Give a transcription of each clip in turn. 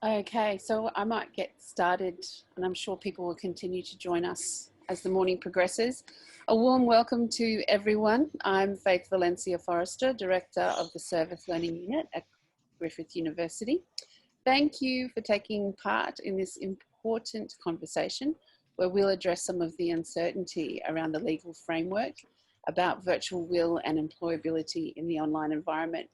Okay, so I might get started, and I'm sure people will continue to join us as the morning progresses. A warm welcome to everyone. I'm Faith Valencia Forrester, Director of the Service Learning Unit at Griffith University. Thank you for taking part in this important conversation where we'll address some of the uncertainty around the legal framework about virtual will and employability in the online environment.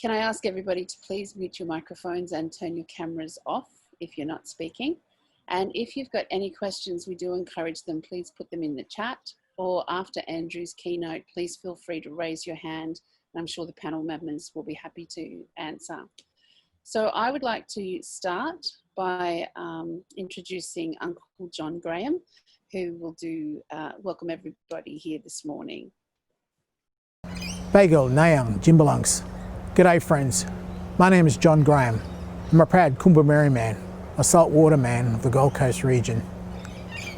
Can I ask everybody to please mute your microphones and turn your cameras off if you're not speaking? And if you've got any questions, we do encourage them, please put them in the chat, or after Andrew's keynote, please feel free to raise your hand, and I'm sure the panel members will be happy to answer. So I would like to start by introducing Uncle John Graham, who will welcome everybody here this morning. Bagel, Nayang, Jimbalungs. G'day friends, my name is John Graham. I'm a proud Kumbamerri man, a saltwater man of the Gold Coast region.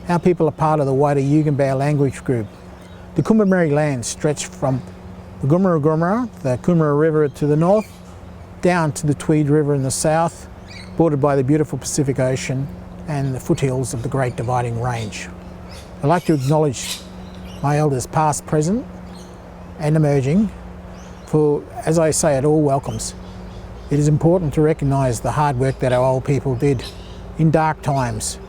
Our people are part of the wider Yugambeh language group. The Kumbamerri lands stretch from the Goomera, the Coomera River to the north, down to the Tweed River in the south, bordered by the beautiful Pacific Ocean and the foothills of the Great Dividing Range. I'd like to acknowledge my elders past, present and emerging, for, as I say, at all welcomes. It is important to recognise the hard work that our old people did in dark times,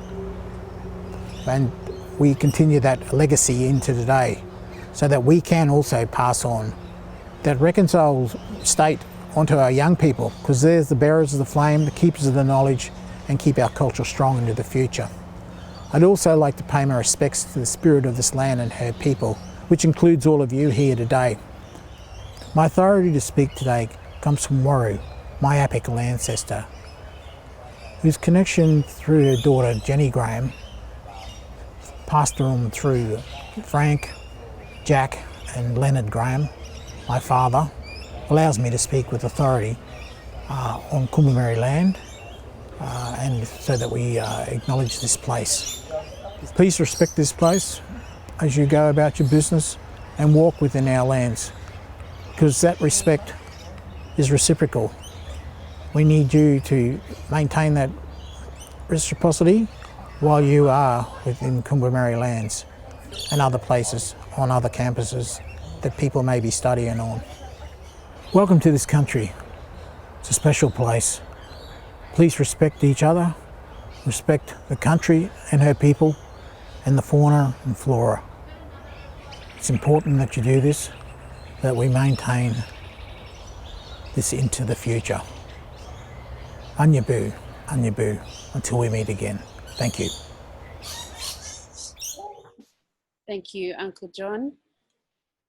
and we continue that legacy into today so that we can also pass on that reconciled state onto our young people, because they're the bearers of the flame, the keepers of the knowledge, and keep our culture strong into the future. I'd also like to pay my respects to the spirit of this land and her people, which includes all of you here today. My authority to speak today comes from Waru, my apical ancestor, whose connection through her daughter Jenny Graham passed on through Frank, Jack and Leonard Graham, my father, allows me to speak with authority on Kumbamerri land, and so that we acknowledge this place. Please respect this place as you go about your business and walk within our lands, because that respect is reciprocal. We need you to maintain that reciprocity while you are within Kumbamerri lands and other places on other campuses that people may be studying on. Welcome to this country. It's a special place. Please respect each other, respect the country and her people and the fauna and flora. It's important that you do this, that we maintain this into the future. Anyabu, Anyabu, until we meet again. Thank you. Thank you, Uncle John.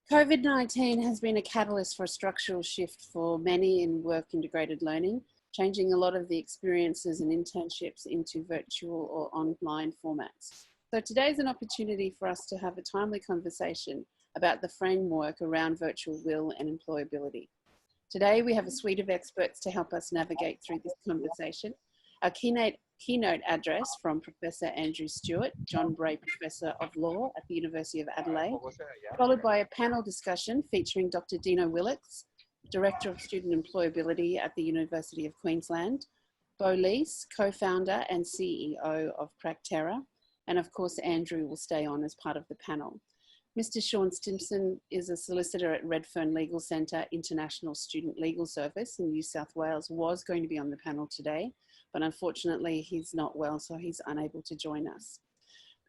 COVID-19 has been a catalyst for a structural shift for many in work integrated learning, changing a lot of the experiences and internships into virtual or online formats. So today is an opportunity for us to have a timely conversation about the framework around virtual will and employability. Today we have a suite of experts to help us navigate through this conversation. Our keynote address from Professor Andrew Stewart, Bray Professor of Law at the University of Adelaide, followed by a panel discussion featuring Dr Dino Willex, Director of Student Employability at the University of Queensland, Beau, Leese, co-founder and CEO of Practera, and of course Andrew will stay on as part of the panel. Mr. Sean Stimson is a solicitor at Redfern Legal Centre International Student Legal Service in New South Wales, was going to be on the panel today, but unfortunately he's not well, so he's unable to join us.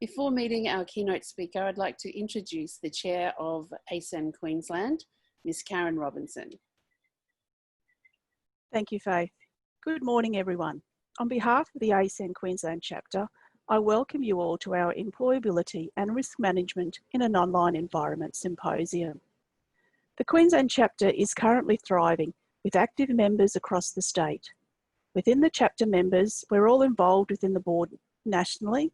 Before meeting our keynote speaker, I'd like to introduce the chair of ACEN Queensland, Ms. Karen Robinson. Thank you, Faith. Good morning, everyone. On behalf of the ACEN Queensland chapter, I welcome you all to our Employability and Risk Management in an Online Environment symposium. The Queensland chapter is currently thriving with active members across the state. Within the chapter members, we're all involved within the board nationally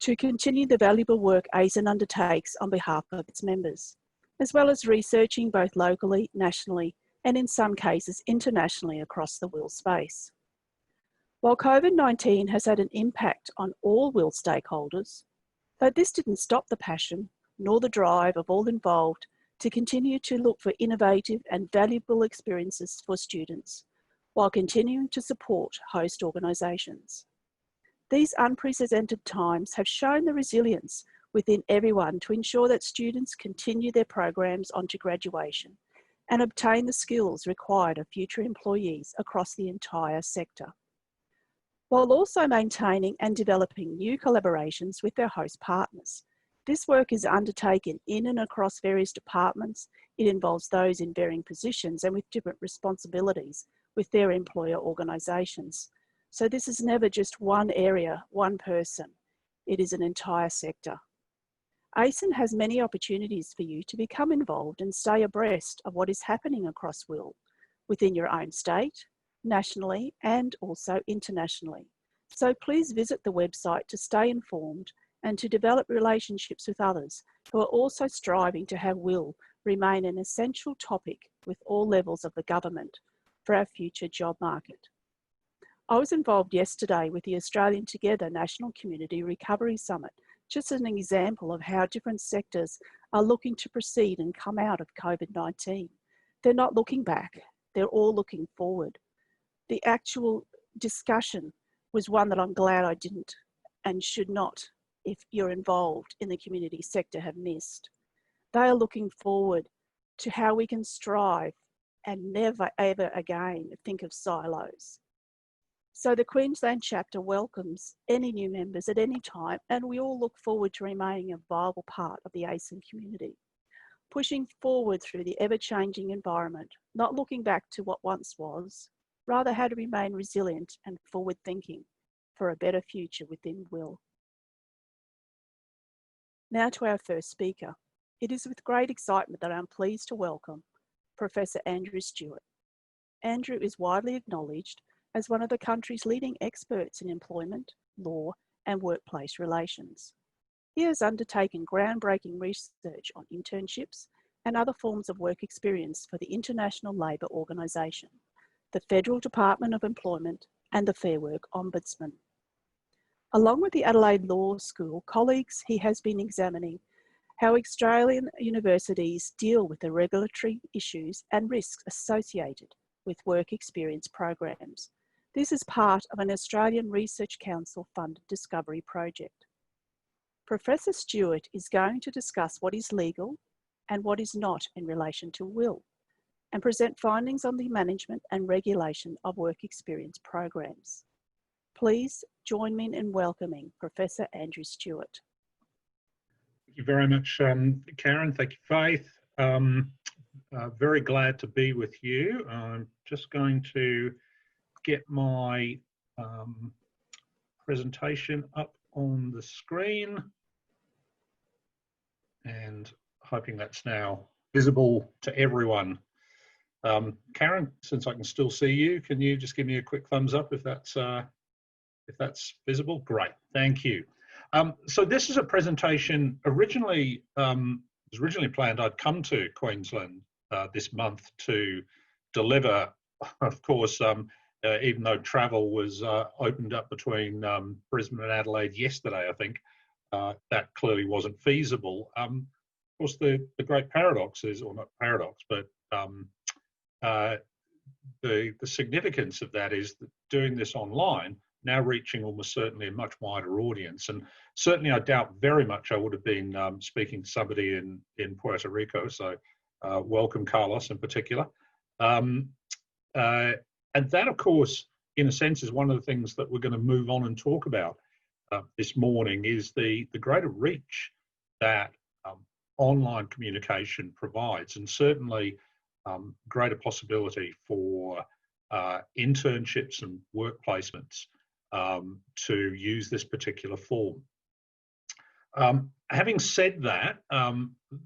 to continue the valuable work ACEN undertakes on behalf of its members, as well as researching both locally, nationally, and in some cases internationally across the will space. While COVID-19 has had an impact on all will stakeholders, though this didn't stop the passion nor the drive of all involved to continue to look for innovative and valuable experiences for students, while continuing to support host organisations. These unprecedented times have shown the resilience within everyone to ensure that students continue their programs onto graduation and obtain the skills required of future employees across the entire sector, while also maintaining and developing new collaborations with their host partners. This work is undertaken in and across various departments. It involves those in varying positions and with different responsibilities with their employer organisations. So this is never just one area, one person. It is an entire sector. ACEN has many opportunities for you to become involved and stay abreast of what is happening across WIL within your own state, nationally, and also internationally. So please visit the website to stay informed and to develop relationships with others who are also striving to have WIL remain an essential topic with all levels of the government for our future job market. I was involved yesterday with the Australian Together National Community Recovery Summit, just as an example of how different sectors are looking to proceed and come out of COVID-19. They're not looking back, they're all looking forward. The actual discussion was one that I'm glad I didn't and should not, if you're involved in the community sector, have missed. They are looking forward to how we can strive and never ever again think of silos. So the Queensland chapter welcomes any new members at any time, and we all look forward to remaining a viable part of the ACEN community, pushing forward through the ever-changing environment, not looking back to what once was, rather how to remain resilient and forward-thinking for a better future within WIL. Now to our first speaker. It is with great excitement that I'm pleased to welcome Professor Andrew Stewart. Andrew is widely acknowledged as one of the country's leading experts in employment, law, and workplace relations. He has undertaken groundbreaking research on internships and other forms of work experience for the International Labour Organisation, the Federal Department of Employment, and the Fair Work Ombudsman. Along with the Adelaide Law School colleagues, he has been examining how Australian universities deal with the regulatory issues and risks associated with work experience programs. This is part of an Australian Research Council funded discovery project. Professor Stewart is going to discuss what is legal and what is not in relation to WIL, and present findings on the management and regulation of work experience programs. Please join me in welcoming Professor Andrew Stewart. Thank you very much, Karen. Thank you, Faith. Very glad to be with you. I'm just going to get my presentation up on the screen and hoping that's now visible to everyone. Karen, since I can still see you, can you just give me a quick thumbs up if that's visible? Great, thank you. So this is a presentation was originally planned I'd come to Queensland this month to deliver. Of course, even though travel was opened up between Brisbane and Adelaide yesterday, I think that clearly wasn't feasible. Of course, the great paradox is, or not paradox, but the significance of that is that doing this online, now reaching almost certainly a much wider audience. And certainly I doubt very much I would have been speaking to somebody in Puerto Rico. So welcome, Carlos, in particular. And that, of course, in a sense, is one of the things that we're going to move on and talk about this morning, is the greater reach that online communication provides, and certainly greater possibility for internships and work placements to use this particular form. Having said that,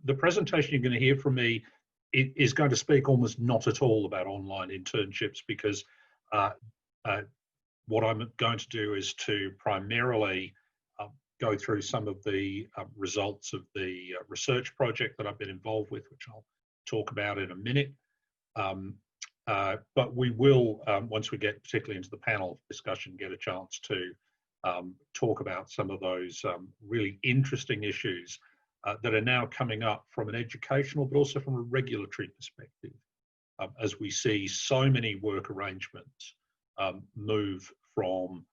the presentation you're going to hear from me is going to speak almost not at all about online internships, because what I'm going to do is to primarily go through some of the results of the research project that I've been involved with, which I'll talk about in a minute. But we will, once we get particularly into the panel discussion, get a chance to talk about some of those really interesting issues that are now coming up from an educational, but also from a regulatory perspective as we see so many work arrangements move from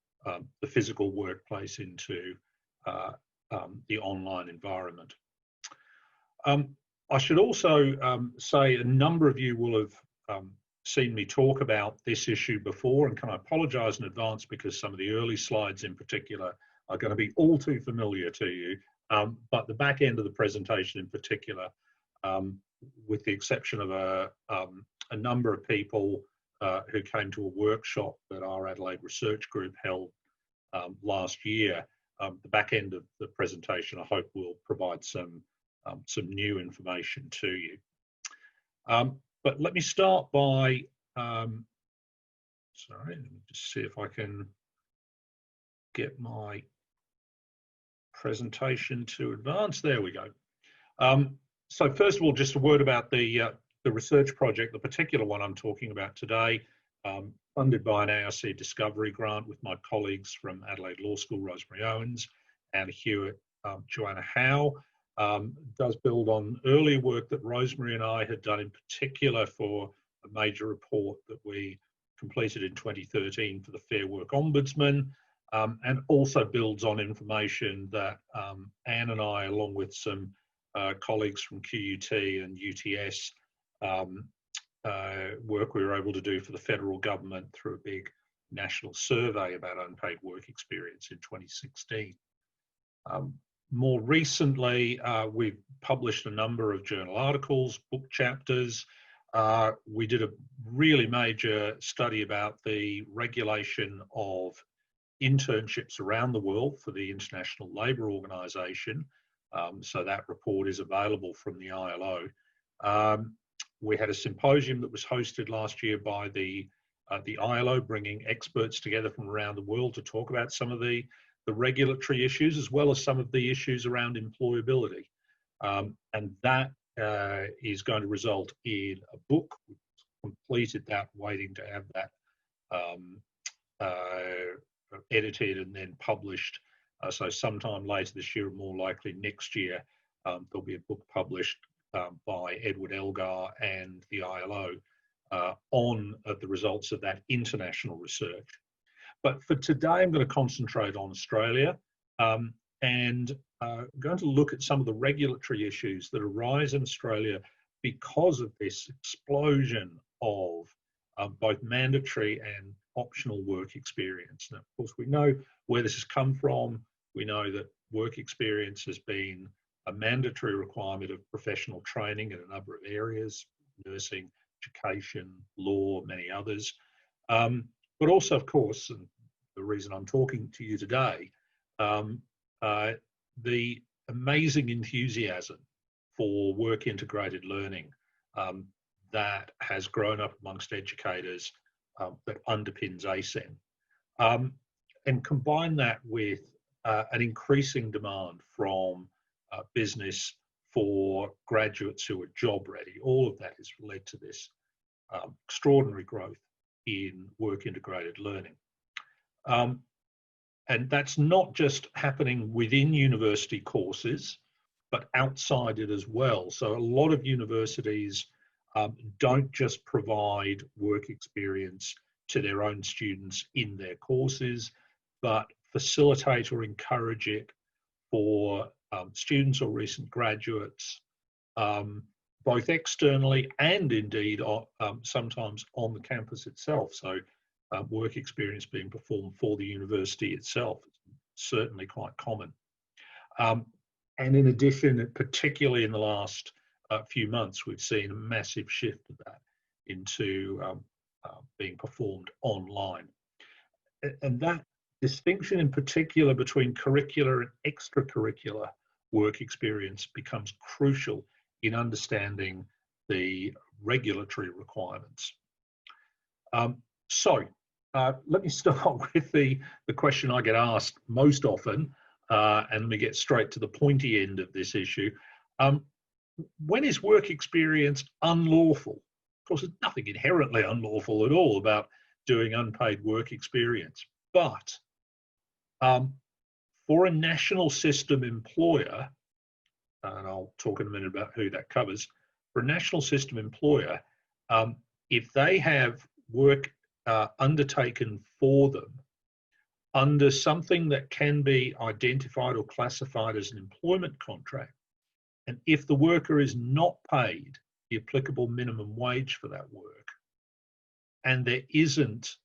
the physical workplace into the online environment. I should also say a number of you will have seen me talk about this issue before, and can I apologise in advance because some of the early slides in particular are going to be all too familiar to you, but the back end of the presentation in particular, with the exception of a number of people who came to a workshop that our Adelaide Research Group held last year, the back end of the presentation I hope will provide some new information to you. But let me start by, sorry, let me just see if I can get my presentation to advance. There we go. So first of all, just a word about the research project, the particular one I'm talking about today, funded by an ARC Discovery grant with my colleagues from Adelaide Law School, Rosemary Owens, Anna Hewitt, Joanna Howe. Does build on earlier work that Rosemary and I had done, in particular for a major report that we completed in 2013 for the Fair Work Ombudsman, and also builds on information that Anne and I, along with some colleagues from QUT and UTS, work we were able to do for the federal government through a big national survey about unpaid work experience in 2016. More recently, we've published a number of journal articles, book chapters. We did a really major study about the regulation of internships around the world for the International Labour Organization. So that report is available from the ILO. We had a symposium that was hosted last year by the ILO, bringing experts together from around the world to talk about some of the regulatory issues, as well as some of the issues around employability. And that is going to result in a book. We've completed that, waiting to have that edited and then published. So sometime later this year, or more likely next year, there'll be a book published by Edward Elgar and the ILO on the results of that international research. But for today, I'm going to concentrate on Australia and going to look at some of the regulatory issues that arise in Australia because of this explosion of both mandatory and optional work experience. Now, of course, we know where this has come from. We know that work experience has been a mandatory requirement of professional training in a number of areas, nursing, education, law, many others. But also, of course, and the reason I'm talking to you today, the amazing enthusiasm for work integrated learning that has grown up amongst educators that underpins ACEN. And combine that with an increasing demand from business for graduates who are job ready. All of that has led to this extraordinary growth in work integrated learning. And that's not just happening within university courses, but outside it as well. So a lot of universities don't just provide work experience to their own students in their courses, but facilitate or encourage it for students or recent graduates, both externally and indeed sometimes on the campus itself. So work experience being performed for the university itself is certainly quite common. And in addition, particularly in the last few months, we've seen a massive shift of that into being performed online. And that distinction in particular between curricular and extracurricular work experience becomes crucial in understanding the regulatory requirements. So let me start with the question I get asked most often, and let me get straight to the pointy end of this issue. When is work experience unlawful? Of course, there's nothing inherently unlawful at all about doing unpaid work experience, but for a national system employer, and I'll talk in a minute about who that covers, for a national system employer, if they have work undertaken for them under something that can be identified or classified as an employment contract, and if the worker is not paid the applicable minimum wage for that work, and there isn't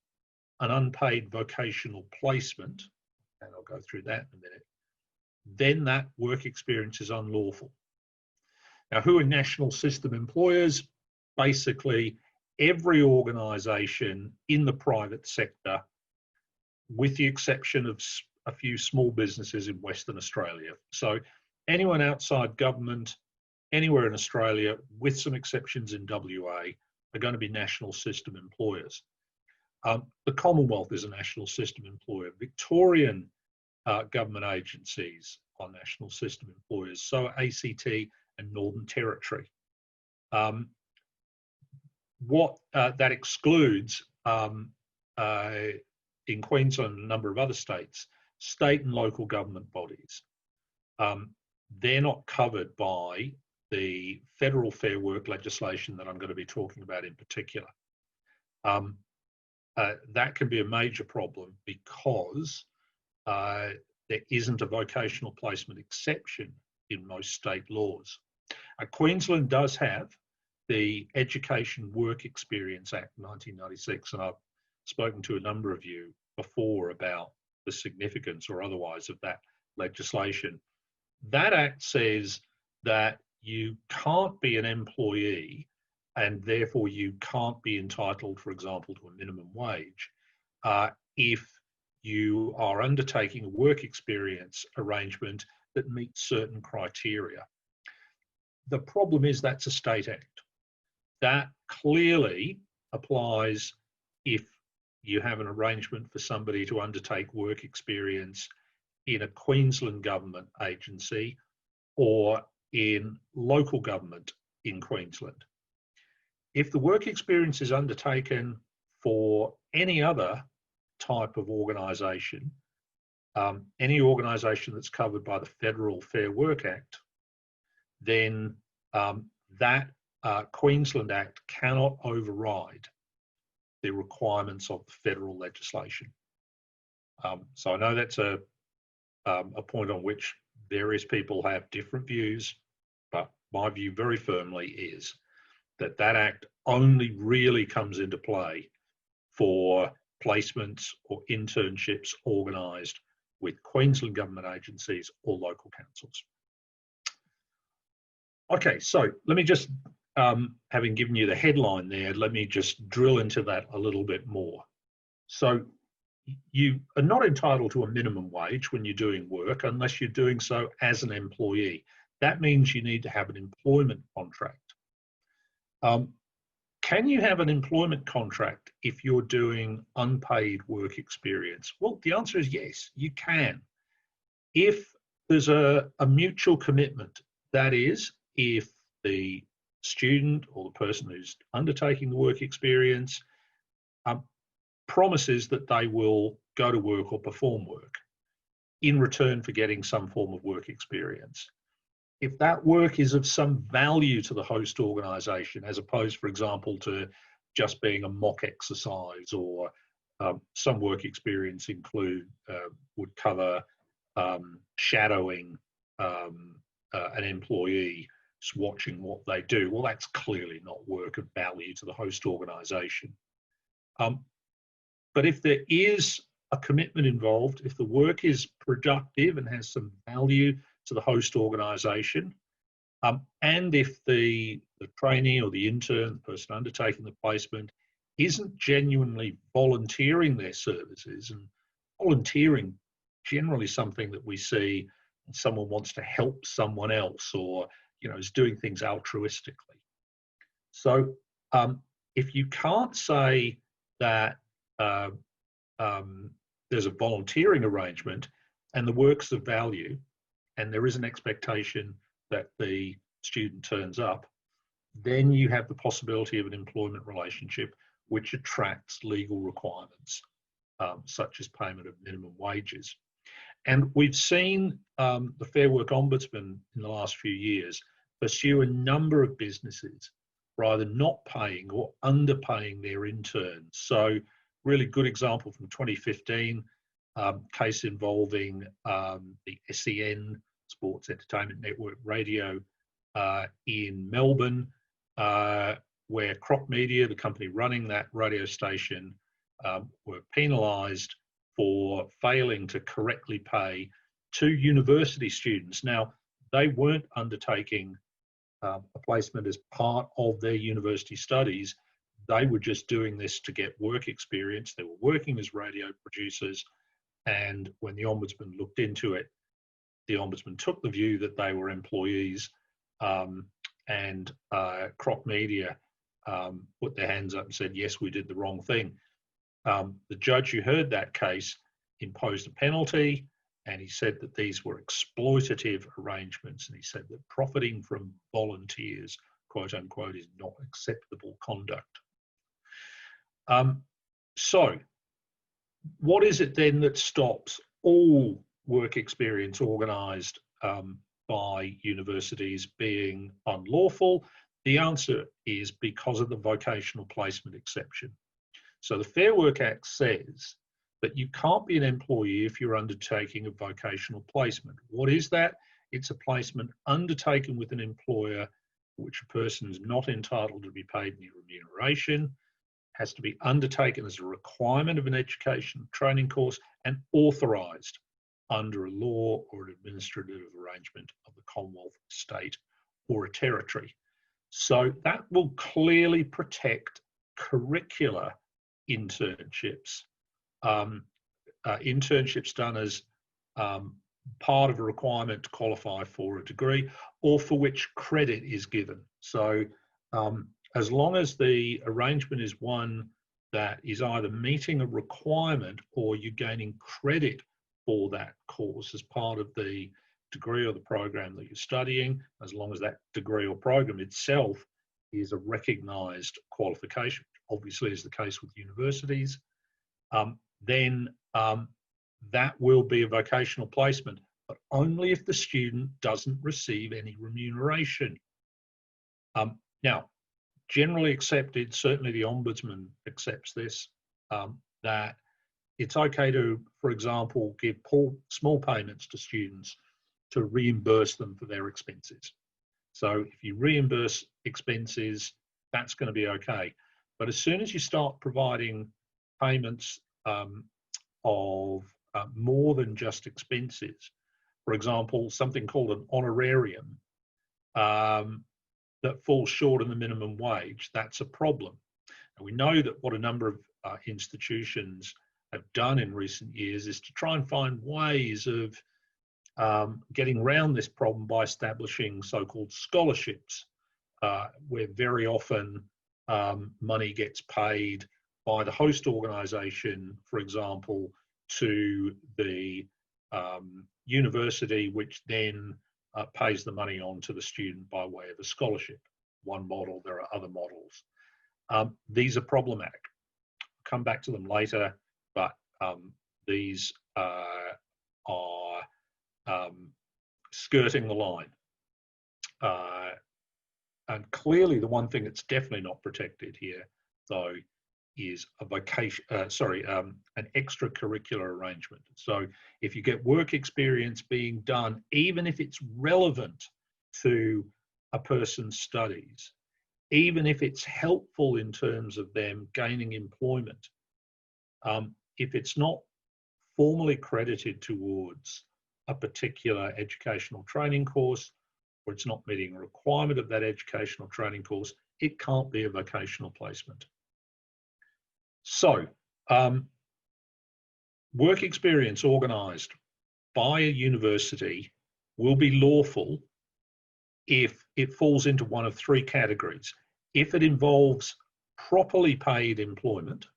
an unpaid vocational placement, and I'll go through that in a minute, then that work experience is unlawful. Now, who are national system employers? Basically, every organisation in the private sector, with the exception of a few small businesses in Western Australia. So anyone outside government, anywhere in Australia, with some exceptions in WA, are going to be national system employers. The Commonwealth is a national system employer. Victorian government agencies are national system employers. So are ACT and Northern Territory. What that excludes in Queensland and a number of other states, state and local government bodies. They're not covered by the federal Fair Work legislation that I'm going to be talking about in particular. That can be a major problem because there isn't a vocational placement exception in most state laws. Queensland does have the Education Work Experience Act 1996, and I've spoken to a number of you before about the significance or otherwise of that legislation. That act says that you can't be an employee and therefore you can't be entitled, for example, to a minimum wage if you are undertaking a work experience arrangement that meets certain criteria. The problem is that's a state act. That clearly applies if you have an arrangement for somebody to undertake work experience in a Queensland government agency or in local government in Queensland. If the work experience is undertaken for any other type of organisation, any organisation that's covered by the Federal Fair Work Act, then that Queensland Act cannot override the requirements of the federal legislation. So I know that's a point on which various people have different views, but my view very firmly is that that act only really comes into play for placements or internships organised with Queensland government agencies or local councils. Okay, so let me just, having given you the headline there, let me just drill into that a little bit more. So you are not entitled to a minimum wage when you're doing work unless you're doing so as an employee. That means you need to have an employment contract. Can you have an employment contract if you're doing unpaid work experience? Well, the answer is yes, you can. If there's a mutual commitment, that is, if the student or the person who's undertaking the work experience promises that they will go to work or perform work in return for getting some form of work experience. If that work is of some value to the host organisation, as opposed, for example, to just being a mock exercise, or some work experience would cover shadowing an employee, just watching what they do. Well, that's clearly not work of value to the host organisation. But if there is a commitment involved, if the work is productive and has some value to the host organisation, and if the trainee or the intern, the person undertaking the placement, isn't genuinely volunteering their services, and volunteering generally something that we see when someone wants to help someone else, or is doing things altruistically. So if you can't say that there's a volunteering arrangement and the work's of value, and there is an expectation that the student turns up, then you have the possibility of an employment relationship which attracts legal requirements, such as payment of minimum wages. And we've seen the Fair Work Ombudsman in the last few years pursue a number of businesses for either not paying or underpaying their interns. So really good example from 2015, case involving the ACEN, Sports Entertainment Network Radio in Melbourne, where Crop Media, the company running that radio station, were penalised for failing to correctly pay 2 university students. Now, they weren't undertaking a placement as part of their university studies. They were just doing this to get work experience. They were working as radio producers, and when the Ombudsman looked into it, the Ombudsman took the view that they were employees, and Crop Media put their hands up and said, yes, we did the wrong thing. The judge who heard that case imposed a penalty, and he said that these were exploitative arrangements, and he said that profiting from volunteers, quote unquote, is not acceptable conduct. So what is it then that stops all work experience organised by universities being unlawful? The answer is because of the vocational placement exception. So the Fair Work Act says that you can't be an employee if you're undertaking a vocational placement. What is that? It's a placement undertaken with an employer for which a person is not entitled to be paid any remuneration, has to be undertaken as a requirement of an education training course, and authorised under a law or an administrative arrangement of the Commonwealth, state, or a territory. So that will clearly protect curricular internships, internships done as part of a requirement to qualify for a degree or for which credit is given. So as long as the arrangement is one that is either meeting a requirement or you're gaining credit for that course as part of the degree or the program that you're studying, as long as that degree or program itself is a recognised qualification, obviously is the case with universities, then that will be a vocational placement, but only if the student doesn't receive any remuneration. Now, generally accepted, certainly the Ombudsman accepts this, that it's okay to, for example, give small payments to students to reimburse them for their expenses. So if you reimburse expenses, that's going to be okay. But as soon as you start providing payments of more than just expenses, for example, something called an honorarium that falls short of the minimum wage, that's a problem. And we know that what a number of institutions have done in recent years is to try and find ways of getting around this problem by establishing so-called scholarships, where very often money gets paid by the host organisation, for example, to the university, which then pays the money on to the student by way of a scholarship. One model, there are other models. These are problematic. I'll come back to them later, but these are skirting the line. And clearly the one thing that's definitely not protected here, though, is a an extracurricular arrangement. So if you get work experience being done, even if it's relevant to a person's studies, even if it's helpful in terms of them gaining employment, if it's not formally credited towards a particular educational training course, or it's not meeting a requirement of that educational training course, it can't be a vocational placement. So, work experience organised by a university will be lawful if it falls into one of three categories. If it involves properly paid employment,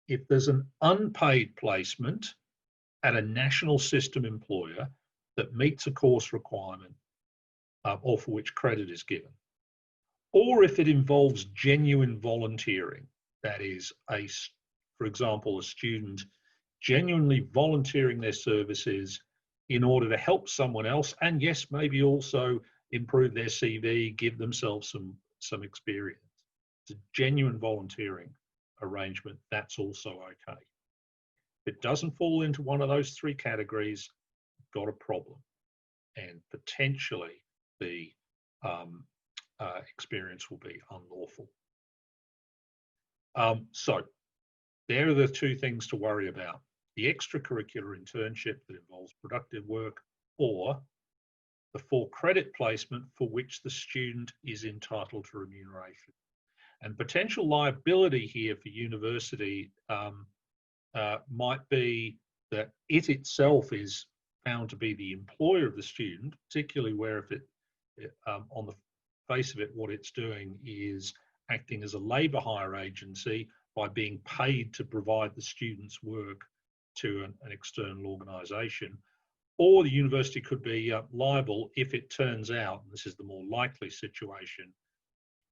if there's an unpaid placement at a national system employer that meets a course requirement or for which credit is given, or if it involves genuine volunteering, that is, for example, a student genuinely volunteering their services in order to help someone else, and yes, maybe also improve their CV, give themselves some experience. It's a genuine volunteering arrangement. That's also okay. If it doesn't fall into one of those three categories, got a problem, and potentially the experience will be unlawful. So there are the two things to worry about: the extracurricular internship that involves productive work, or the full credit placement for which the student is entitled to remuneration. And potential liability here for university might be that it itself is found to be the employer of the student, particularly where if it on the face of it, what it's doing is acting as a labour hire agency by being paid to provide the student's work to an external organisation. Or the university could be liable if it turns out, and this is the more likely situation,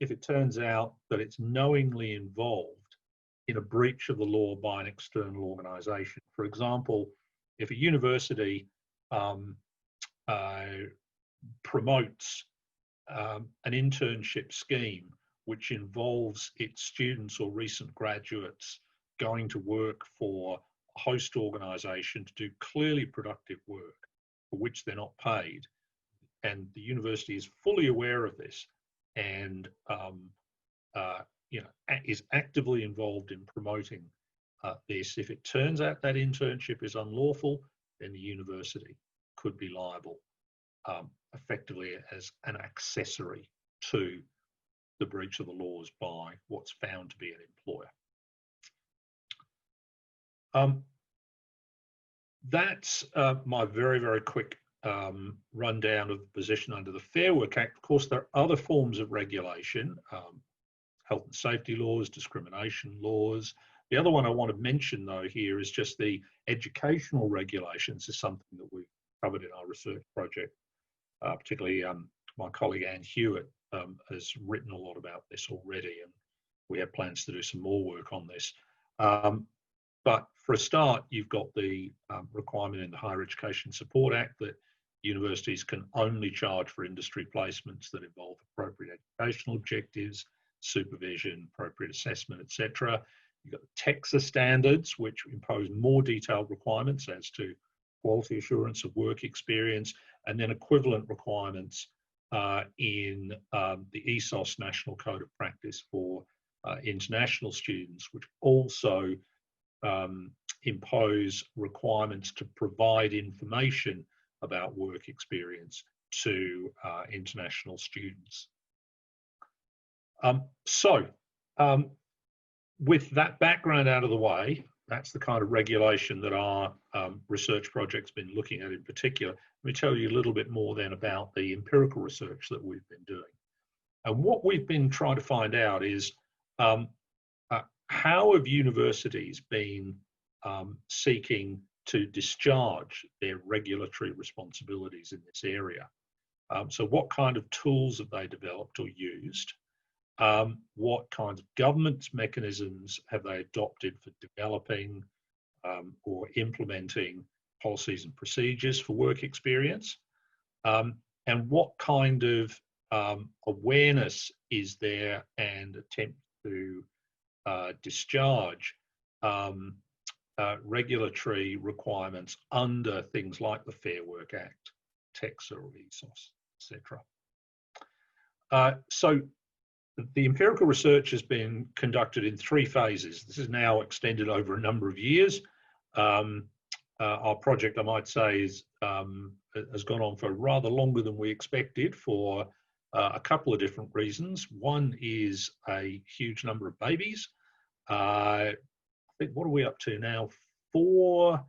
if it turns out that it's knowingly involved in a breach of the law by an external organisation. For example, if a university promotes an internship scheme which involves its students or recent graduates going to work for a host organisation to do clearly productive work for which they're not paid, and the university is fully aware of this and is actively involved in promoting this, if it turns out that internship is unlawful, then the university could be liable effectively as an accessory to the breach of the laws by what's found to be an employer. That's my very, very quick rundown of the position under the Fair Work Act. Of course, there are other forms of regulation, health and safety laws, discrimination laws. The other one I want to mention, though, here is just the educational regulations. Is something that we've covered in our research project. Particularly, my colleague Anne Hewitt has written a lot about this already, and we have plans to do some more work on this. But for a start, you've got the requirement in the Higher Education Support Act that universities can only charge for industry placements that involve appropriate educational objectives, supervision, appropriate assessment, etc. You've got the TEXA standards, which impose more detailed requirements as to quality assurance of work experience, and then equivalent requirements in the ESOS National Code of Practice for international students, which also impose requirements to provide information about work experience to international students. With that background out of the way, that's the kind of regulation that our research project's been looking at in particular. Let me tell you a little bit more then about the empirical research that we've been doing. And what we've been trying to find out is how have universities been seeking to discharge their regulatory responsibilities in this area? So what kind of tools have they developed or used? What kinds of government mechanisms have they adopted for developing or implementing policies and procedures for work experience? And what kind of awareness is there and attempt to discharge regulatory requirements under things like the Fair Work Act, TEXA or ESOS, etc. So the empirical research has been conducted in 3 phases. This is now extended over a number of years. Our project, I might say, has gone on for rather longer than we expected for a couple of different reasons. One is a huge number of babies. I think, what are we up to now? 4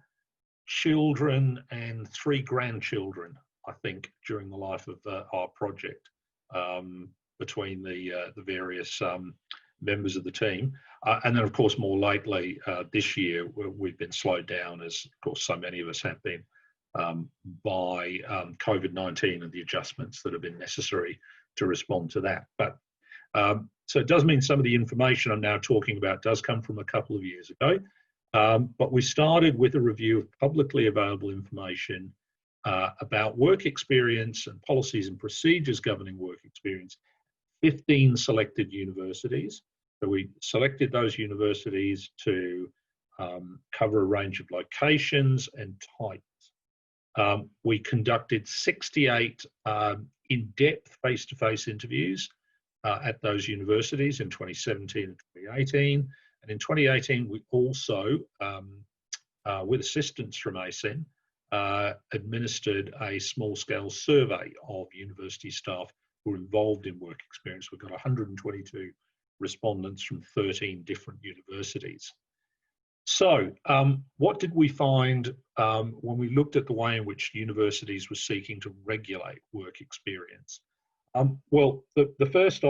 children and 3 grandchildren, I think, during the life of our project, between the various members of the team. And then, of course, more lately, this year, we've been slowed down, as, of course, so many of us have been, by COVID-19 and the adjustments that have been necessary to respond to that. But so it does mean some of the information I'm now talking about does come from a couple of years ago. But we started with a review of publicly available information about work experience and policies and procedures governing work experience, 15 selected universities. So we selected those universities to cover a range of locations and types. We conducted 68 in-depth face-to-face interviews at those universities in 2017 and 2018. And in 2018, we also, with assistance from ACEN, administered a small-scale survey of university staff who were involved in work experience. We've got 122 respondents from 13 different universities. So what did we find when we looked at the way in which universities were seeking to regulate work experience? Well, the first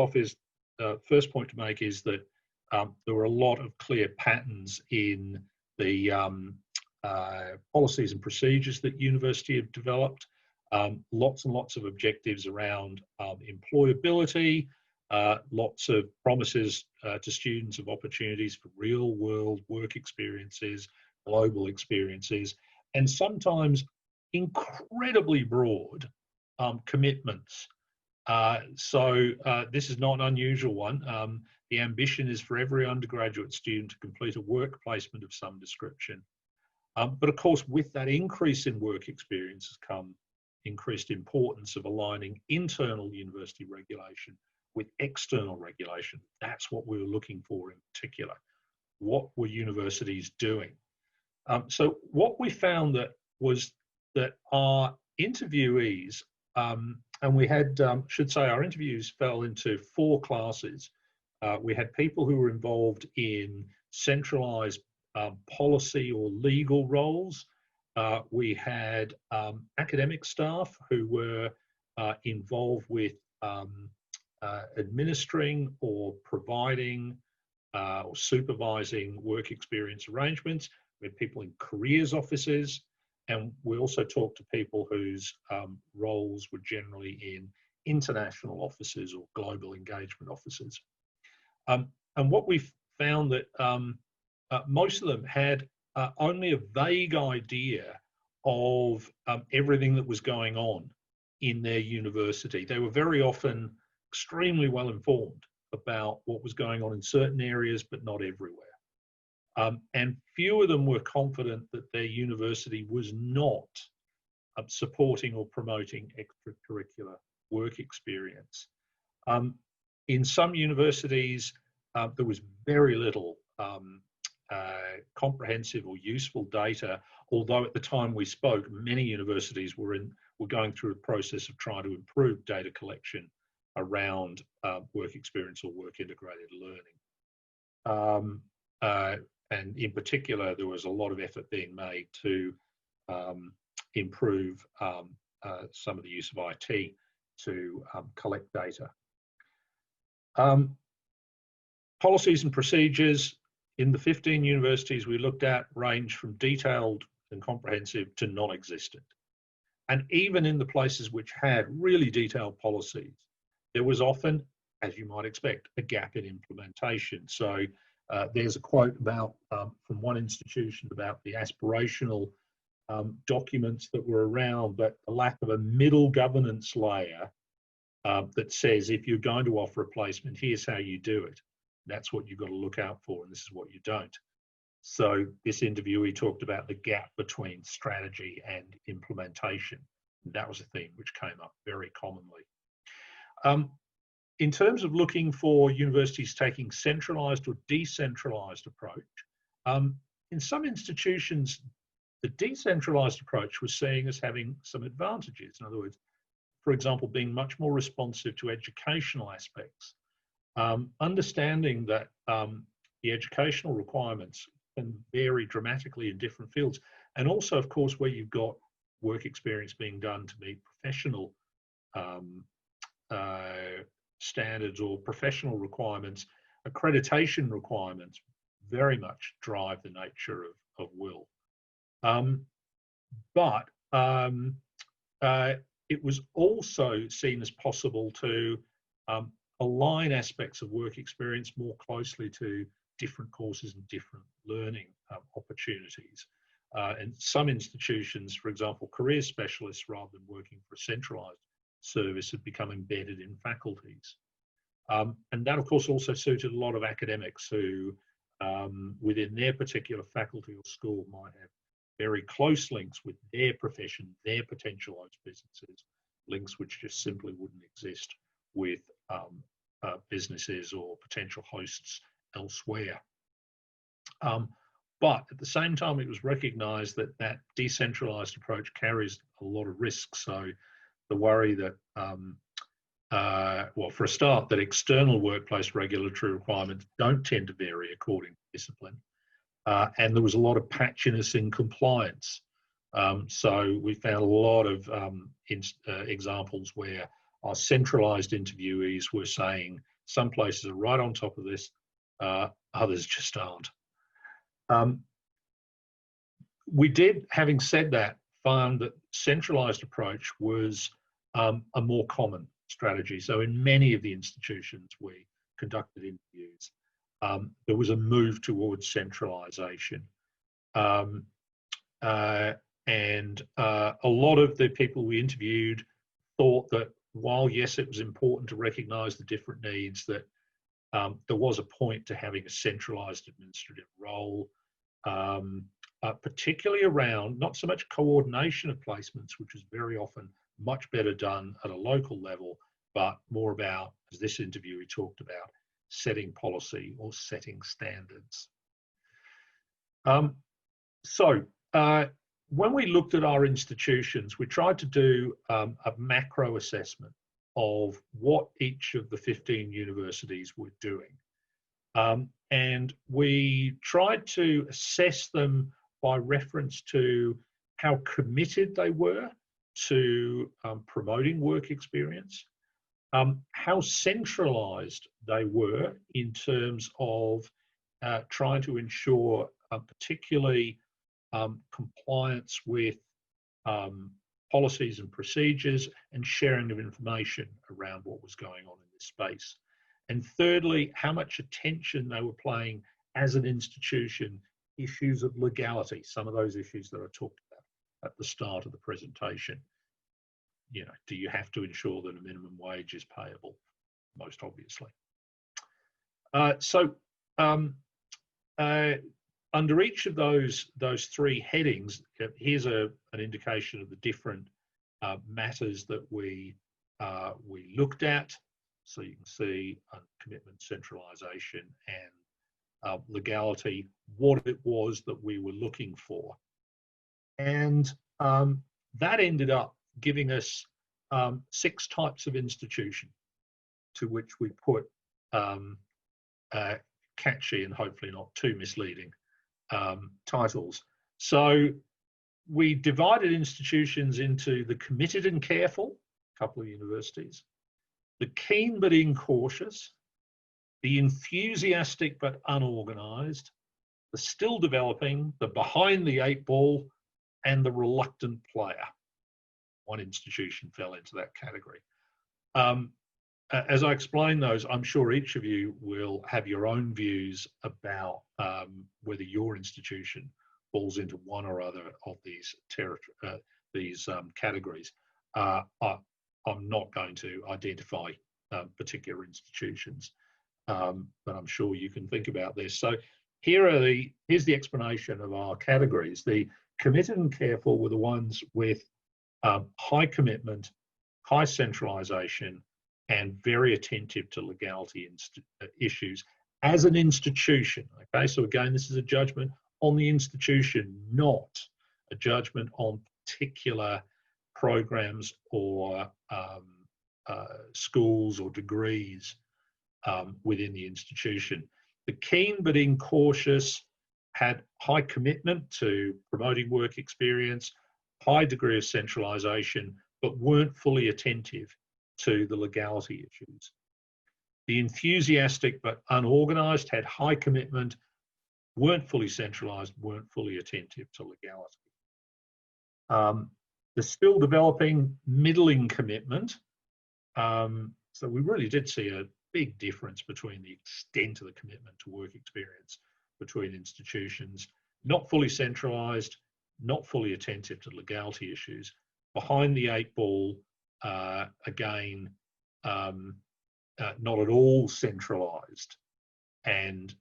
point to make is that there were a lot of clear patterns in the policies and procedures that university have developed. Lots and lots of objectives around employability, lots of promises to students of opportunities for real world work experiences, global experiences, and sometimes incredibly broad commitments. So this is not an unusual one. The ambition is for every undergraduate student to complete a work placement of some description. But of course, with that increase in work experience has come increased importance of aligning internal university regulation with external regulation. That's what we were looking for in particular. What were universities doing? So what we found was that our interviewees, and we had, should say our interviews fell into 4 classes. We had people who were involved in centralised policy or legal roles. We had academic staff who were involved with administering or providing or supervising work experience arrangements. We had people in careers offices, and we also talked to people whose roles were generally in international offices or global engagement offices. And what we found that most of them had only a vague idea of everything that was going on in their university. They were very often extremely well informed about what was going on in certain areas, but not everywhere. And few of them were confident that their university was not supporting or promoting extracurricular work experience. In some universities, there was very little comprehensive or useful data, although at the time we spoke, many universities were going through a process of trying to improve data collection around work experience or work integrated learning. And in particular, there was a lot of effort being made to improve some of the use of IT to collect data. Policies and procedures in the 15 universities we looked at range from detailed and comprehensive to non-existent. And even in the places which had really detailed policies, there was often, as you might expect, a gap in implementation. So there's a quote about from one institution about the aspirational documents that were around, but the lack of a middle governance layer that says, if you're going to offer a placement, here's how you do it. That's what you've got to look out for, and this is what you don't. So this interviewee talked about the gap between strategy and implementation. That was a theme which came up very commonly. In terms of looking for universities taking centralised or decentralised approach, in some institutions, the decentralised approach was seen as having some advantages. In other words, for example, being much more responsive to educational aspects, understanding that the educational requirements can vary dramatically in different fields, and also, of course, where you've got work experience being done to meet professional standards or professional requirements, accreditation requirements very much drive the nature of WIL. But it was also seen as possible to align aspects of work experience more closely to different courses and different learning opportunities. And some institutions, for example, career specialists, rather than working for a centralised service, have become embedded in faculties. And that, of course, also suited a lot of academics who, within their particular faculty or school, might have very close links with their profession, their potential host businesses, links which just simply wouldn't exist with businesses or potential hosts elsewhere. But at the same time, it was recognised that that decentralised approach carries a lot of risks. So the worry that, well, for a start, that external workplace regulatory requirements don't tend to vary according to discipline. And there was a lot of patchiness in compliance. So we found a lot of examples where our centralised interviewees were saying some places are right on top of this, others just aren't. We did, having said that, found that centralised approach was a more common strategy. So in many of the institutions we conducted interviews, there was a move towards centralisation. And a lot of the people we interviewed thought that while, yes, it was important to recognise the different needs, that there was a point to having a centralised administrative role, particularly around not so much coordination of placements, which is very often much better done at a local level, but more about, as this interviewee talked about, setting policy or setting standards. When we looked at our institutions, we tried to do a macro assessment of what each of the 15 universities were doing. And we tried to assess them by reference to how committed they were to promoting work experience, how centralised they were in terms of trying to ensure particularly compliance with policies and procedures and sharing of information around what was going on in this space. And thirdly, how much attention they were paying as an institution, issues of legality, some of those issues that I talked about at the start of the presentation. You know, do you have to ensure that a minimum wage is payable? Most obviously. Under each of those three headings, here's an indication of the different matters that we looked at. So you can see commitment, centralisation, and legality, what it was that we were looking for. And that ended up giving us 6 types of institution to which we put catchy and hopefully not too misleading titles. So we divided institutions into the committed and careful, a couple of universities, the keen but incautious, the enthusiastic but unorganised, the still developing, the behind the 8 ball, and the reluctant player. One institution fell into that category. As I explain those, I'm sure each of you will have your own views about whether your institution falls into one or other of these categories. I'm not going to identify particular institutions, but I'm sure you can think about this. So here's the explanation of our categories. The committed and careful were the ones with high commitment, high centralisation, and very attentive to legality issues as an institution. Okay, so again, this is a judgment on the institution, not a judgment on particular programs or schools or degrees within the institution. The keen but incautious had high commitment to promoting work experience, high degree of centralisation, but weren't fully attentive to the legality issues. The enthusiastic but unorganised had high commitment, weren't fully centralised, weren't fully attentive to legality. The still developing, middling commitment. So we really did see a big difference between the extent of the commitment to work experience between institutions. Not fully centralised, not fully attentive to legality issues, behind the eight ball, again, not at all centralised, and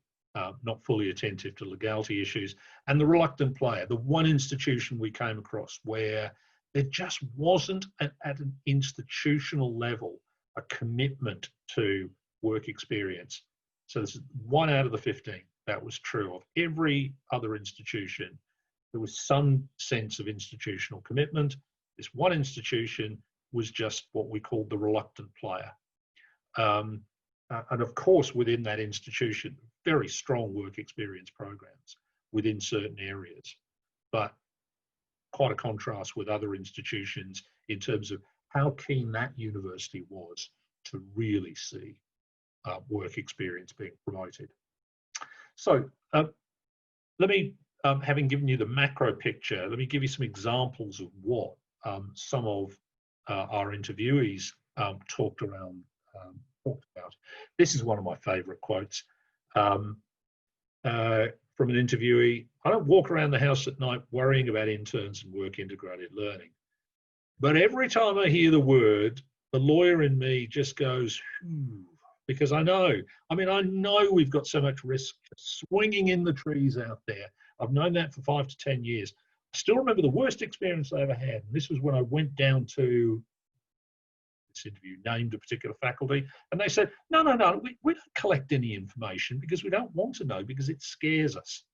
not fully attentive to legality issues, and the reluctant player, the one institution we came across where there just wasn't at an institutional level a commitment to work experience. So this is 1 out of the 15 that was true of. Every other institution, there was some sense of institutional commitment. This one institution was just what we called the reluctant player. And of course, within that institution, very strong work experience programs within certain areas, but quite a contrast with other institutions in terms of how keen that university was to really see work experience being promoted. So let me, having given you the macro picture, let me give you some examples of what some of our interviewees talked about. This is one of my favourite quotes from an interviewee. I don't walk around the house at night worrying about interns and work integrated learning. But every time I hear the word, the lawyer in me just goes, because I know we've got so much risk swinging in the trees out there. I've known that for 5 to 10 years. I still remember the worst experience I ever had. And this was when I went down to this interview, named a particular faculty, and they said, no, we don't collect any information because we don't want to know, because it scares us.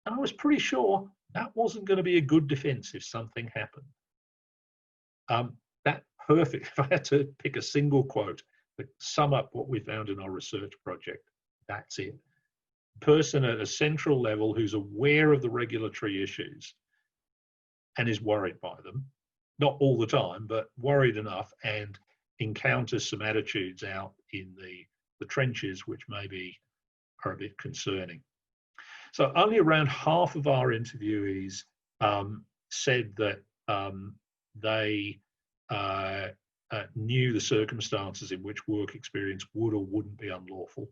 And I was pretty sure that wasn't going to be a good defense if something happened. That perfect, if I had to pick a single quote to sum up what we found in our research project, that's it. Person at a central level who's aware of the regulatory issues and is worried by them, not all the time, but worried enough, and encounters some attitudes out in the trenches which maybe are a bit concerning. So only around half of our interviewees said that they knew the circumstances in which work experience would or wouldn't be unlawful.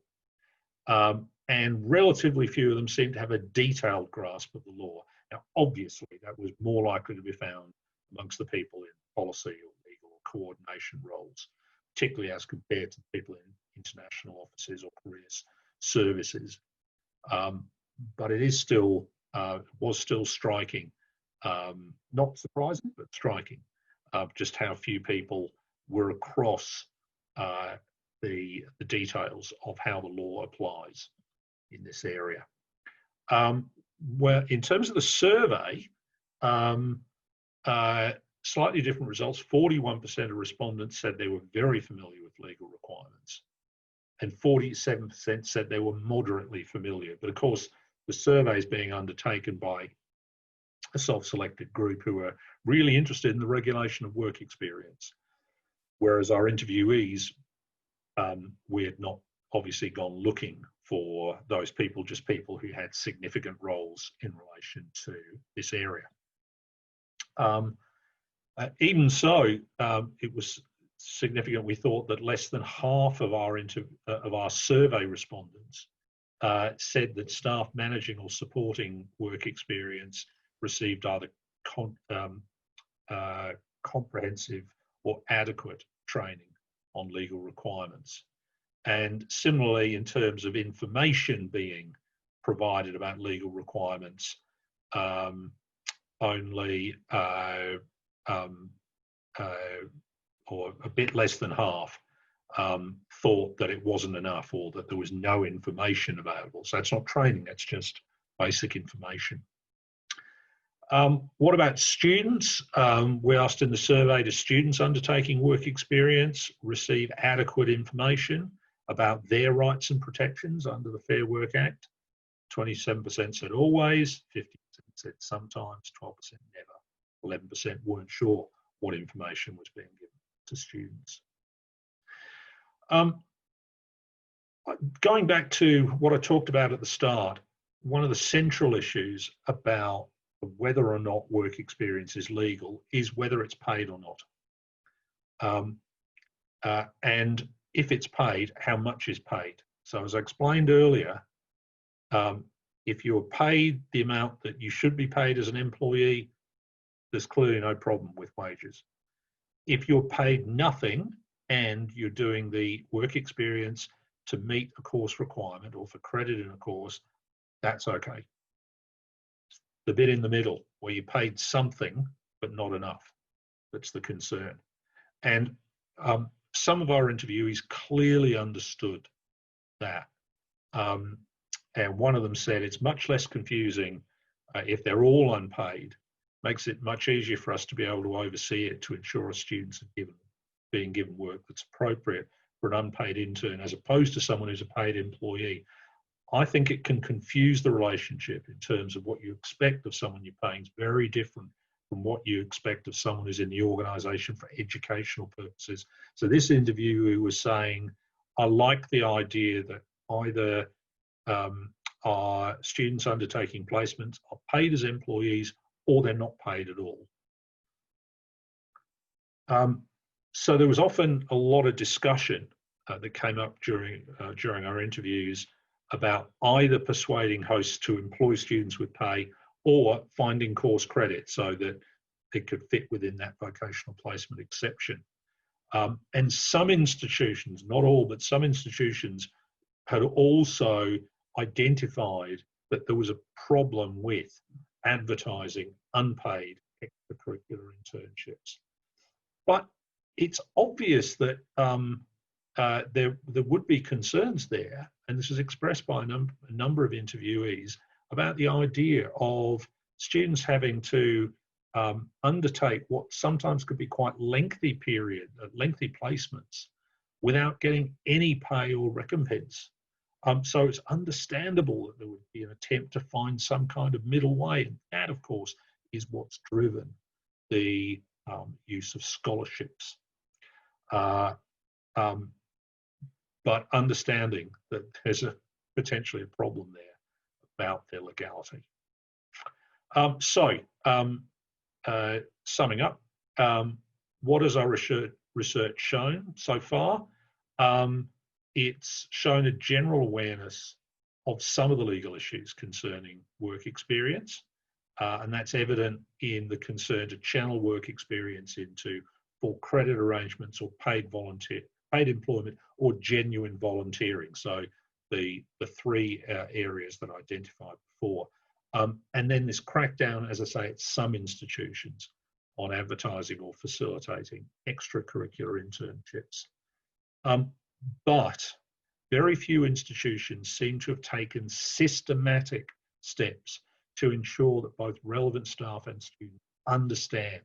And relatively few of them seemed to have a detailed grasp of the law. Now, obviously, that was more likely to be found amongst the people in policy or legal or coordination roles, particularly as compared to people in international offices or career services. But it is still, was still striking, not surprising, but striking, just how few people were across the details of how the law applies in this area. Well, in terms of the survey, slightly different results. 41% of respondents said they were very familiar with legal requirements, and 47% said they were moderately familiar. But of course, the survey is being undertaken by a self-selected group who are really interested in the regulation of work experience, whereas our interviewees, we had not obviously gone looking for those people, just people who had significant roles in relation to this area. Even so, it was significant. We thought that less than half of our survey respondents said that staff managing or supporting work experience received either comprehensive or adequate training on legal requirements. And similarly, in terms of information being provided about legal requirements, only or a bit less than half thought that it wasn't enough, or that there was no information available. So that's not training, that's just basic information. What about students? We asked in the survey, do students undertaking work experience receive adequate information about their rights and protections under the Fair Work Act? 27% said always, 50% said sometimes, 12% never, 11% weren't sure what information was being given to students. Going back to what I talked about at the start, one of the central issues about whether or not work experience is legal is whether it's paid or not. And if it's paid, how much is paid? So as I explained earlier, If you're paid the amount that you should be paid as an employee, there's clearly no problem with wages. If you're paid nothing and you're doing the work experience to meet a course requirement or for credit in a course, that's okay. The bit in the middle where you paid something but not enough, that's the concern. And some of our interviewees clearly understood that. And one of them said it's much less confusing if they're all unpaid. Makes it much easier for us to be able to oversee it to ensure our students are being given work that's appropriate for an unpaid intern as opposed to someone who's a paid employee. I think it can confuse the relationship in terms of what you expect of someone you're paying is very different from what you expect of someone who's in the organisation for educational purposes. So this interviewee was saying, I like the idea that either our students undertaking placements are paid as employees or they're not paid at all. So there was often a lot of discussion that came up during our interviews about either persuading hosts to employ students with pay or finding course credit so that it could fit within that vocational placement exception. And some institutions, not all, but some institutions had also identified that there was a problem with advertising unpaid extracurricular internships. But it's obvious that there would be concerns there, and this is expressed by a number of interviewees, about the idea of students having to undertake what sometimes could be quite lengthy placements without getting any pay or recompense. So it's understandable that there would be an attempt to find some kind of middle way, and that, of course, is what's driven the use of scholarships. But understanding that there's potentially a problem there about their legality. Summing up, what has our research shown so far? It's shown a general awareness of some of the legal issues concerning work experience, and that's evident in the concern to channel work experience into full credit arrangements or paid employment or genuine volunteering. So the three areas that I identified before. And then this crackdown, as I say, at some institutions on advertising or facilitating extracurricular internships. But very few institutions seem to have taken systematic steps to ensure that both relevant staff and students understand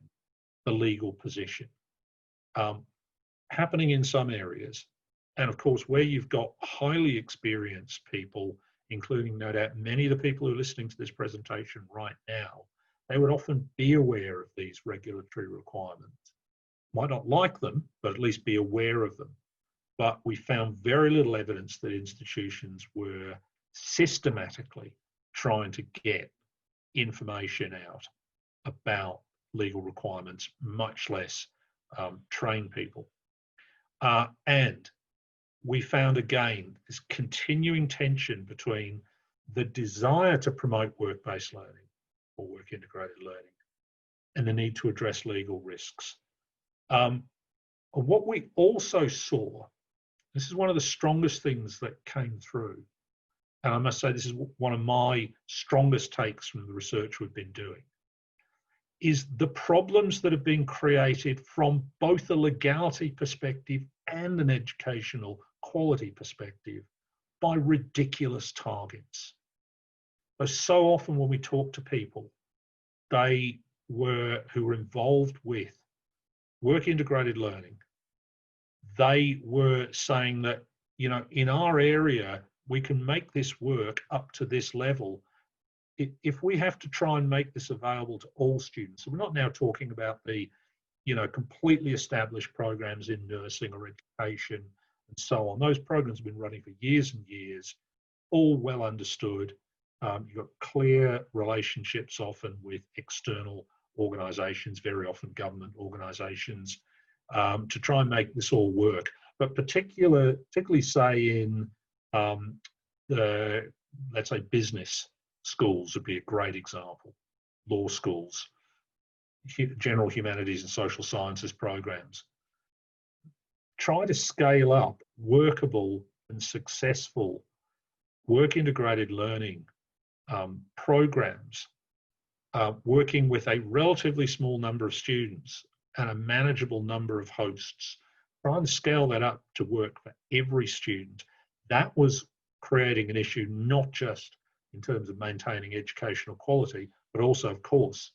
the legal position. Happening in some areas, and of course where you've got highly experienced people, including no doubt many of the people who are listening to this presentation right now, they would often be aware of these regulatory requirements. Might not like them, but at least be aware of them. But we found very little evidence that institutions were systematically trying to get information out about legal requirements, much less train people. And we found again this continuing tension between the desire to promote work-based learning or work-integrated learning and the need to address legal risks. What we also saw, this is one of the strongest things that came through, and I must say this is one of my strongest takes from the research we've been doing, is the problems that have been created from both a legality perspective and an educational quality perspective by ridiculous targets. So often when we talk to people, who were involved with work-integrated learning, they were saying that, you know, in our area, we can make this work up to this level. If we have to try and make this available to all students, so we're not now talking about the, you know, completely established programs in nursing or education and so on. Those programs have been running for years and years, all well understood. You've got clear relationships often with external organisations, very often government organisations, to try and make this all work. But particularly say in let's say business schools would be a great example. Law schools, general humanities and social sciences programs. Try to scale up workable and successful work integrated learning programs, working with a relatively small number of students and a manageable number of hosts. Trying to scale that up to work for every student. That was creating an issue not just in terms of maintaining educational quality, but also, of course,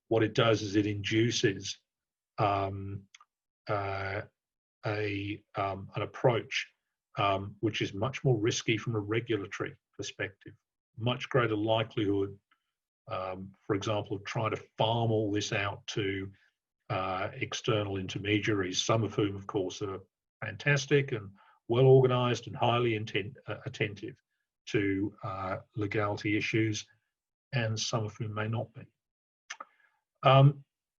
what it does is it induces an approach which is much more risky from a regulatory perspective. Much greater likelihood, for example, of trying to farm all this out to external intermediaries, some of whom, of course, are fantastic and well organised and highly attentive to legality issues, and some of whom may not be.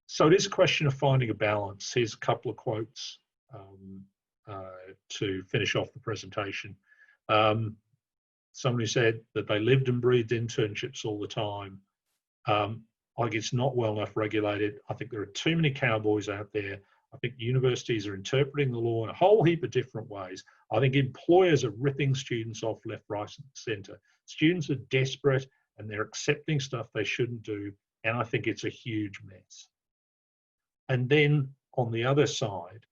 So it is a question of finding a balance. Here's a couple of quotes to finish off the presentation. Somebody said that they lived and breathed internships all the time. Like, it's not well enough regulated. I think there are too many cowboys out there. I think universities are interpreting the law in a whole heap of different ways. I think employers are ripping students off left, right, and centre. Students are desperate and they're accepting stuff they shouldn't do, and I think it's a huge mess. And then on the other side,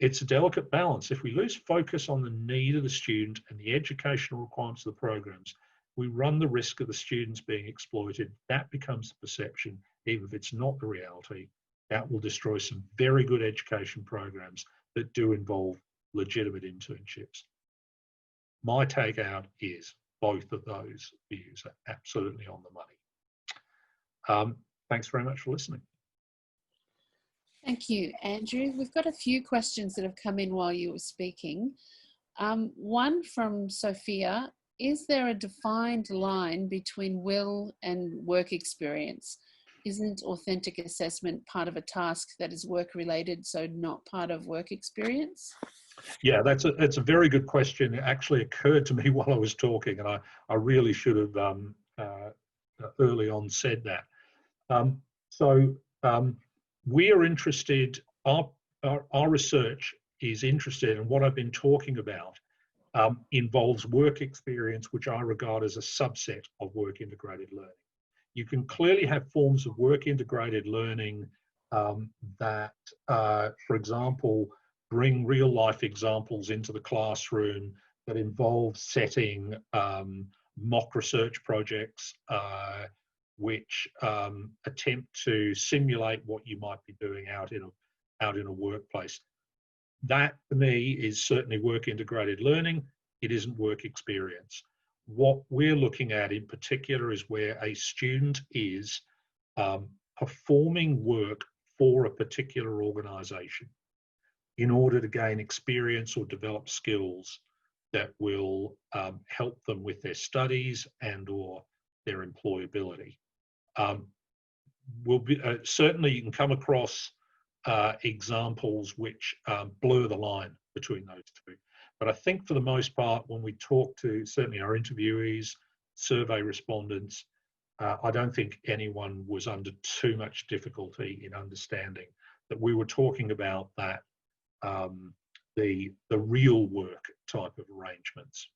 it's a delicate balance. If we lose focus on the need of the student and the educational requirements of the programs, we run the risk of the students being exploited. That becomes the perception, even if it's not the reality. That will destroy some very good education programs that do involve legitimate internships. My takeout is both of those views are absolutely on the money. Thanks very much for listening. Thank you, Andrew. We've got a few questions that have come in while you were speaking. One from Sophia: is there a defined line between will and work experience? Isn't authentic assessment part of a task that is work-related, so not part of work experience? Yeah, that's a very good question. It actually occurred to me while I was talking, and I really should have early on said that. We are interested, our research is interested, and what I've been talking about involves work experience, which I regard as a subset of work integrated learning. You can clearly have forms of work integrated learning that, for example, bring real life examples into the classroom that involve setting mock research projects which attempt to simulate what you might be doing out in a workplace. That, to me, is certainly work integrated learning. It isn't work experience. What we're looking at in particular is where a student is performing work for a particular organisation in order to gain experience or develop skills that will help them with their studies and or their employability. Certainly you can come across examples which blur the line between those two. But I think for the most part, when we talk to certainly our interviewees, survey respondents, I don't think anyone was under too much difficulty in understanding that we were talking about that the real work type of arrangements.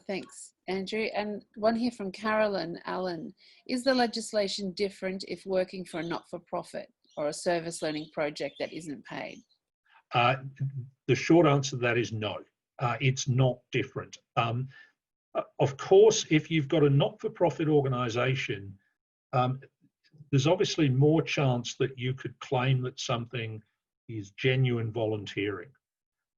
Thanks, Andrew. And one here from Carolyn Allen: is the legislation different if working for a not-for-profit or a service learning project that isn't paid? The short answer to that is no. It's not different. Of course, if you've got a not-for-profit organisation, there's obviously more chance that you could claim that something is genuine volunteering.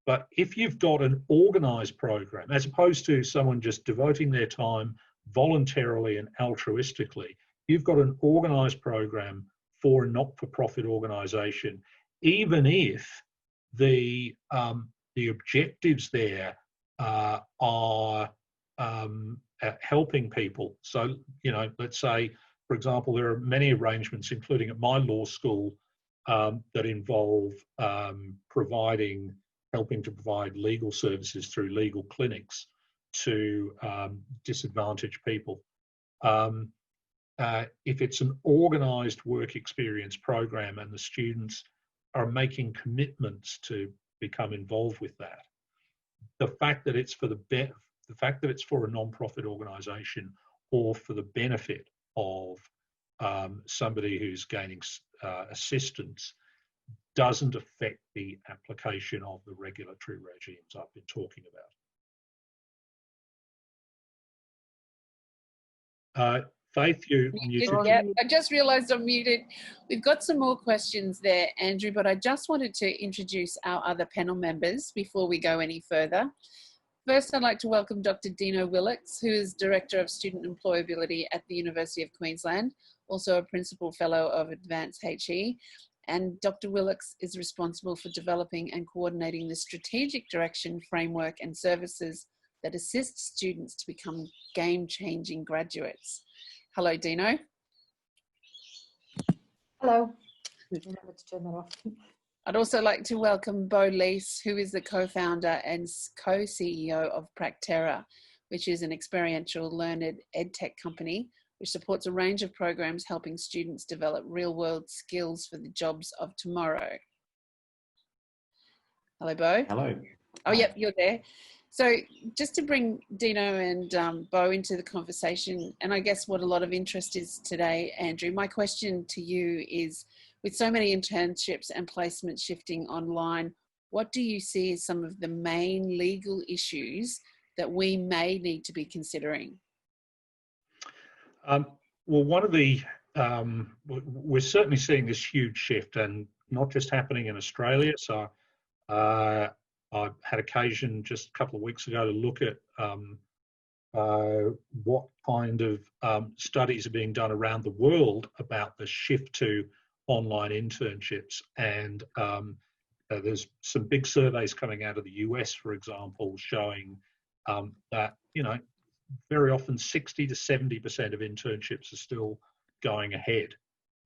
But if you've got an organised program, as opposed to someone just devoting their time voluntarily and altruistically, you've got an organised program for a not-for-profit organisation, even if the objectives there are helping people. So, you know, let's say, for example, there are many arrangements, including at my law school, that involve helping to provide legal services through legal clinics to disadvantaged people. If it's an organised work experience program and the students are making commitments to become involved with that, the fact that it's for the fact that it's for a non-profit organisation or for the benefit of somebody who's gaining assistance doesn't affect the application of the regulatory regimes I've been talking about. Faith, you muted. Yeah, I just realised I'm muted. We've got some more questions there, Andrew, but I just wanted to introduce our other panel members before we go any further. First, I'd like to welcome Dr Dino Willex, who is Director of Student Employability at the University of Queensland, also a Principal Fellow of Advanced HE. And Dr Willex is responsible for developing and coordinating the strategic direction, framework and services that assist students to become game-changing graduates. Hello, Dino. Hello. Remember to turn that off. I'd also like to welcome Beau Leese, who is the co-founder and co-CEO of Practera, which is an experiential learned edtech company which supports a range of programs helping students develop real-world skills for the jobs of tomorrow. Hello, Beau. Hello. Oh, yep, you're there. So just to bring Dino and Beau into the conversation, and I guess what a lot of interest is today, Andrew, my question to you is, with so many internships and placements shifting online, what do you see as some of the main legal issues that we may need to be considering? Well, one of the, we're certainly seeing this huge shift, and not just happening in Australia. So I had occasion just a couple of weeks ago to look at what kind of studies are being done around the world about the shift to online internships. And there's some big surveys coming out of the US, for example, showing that, you know, very often 60 to 70% of internships are still going ahead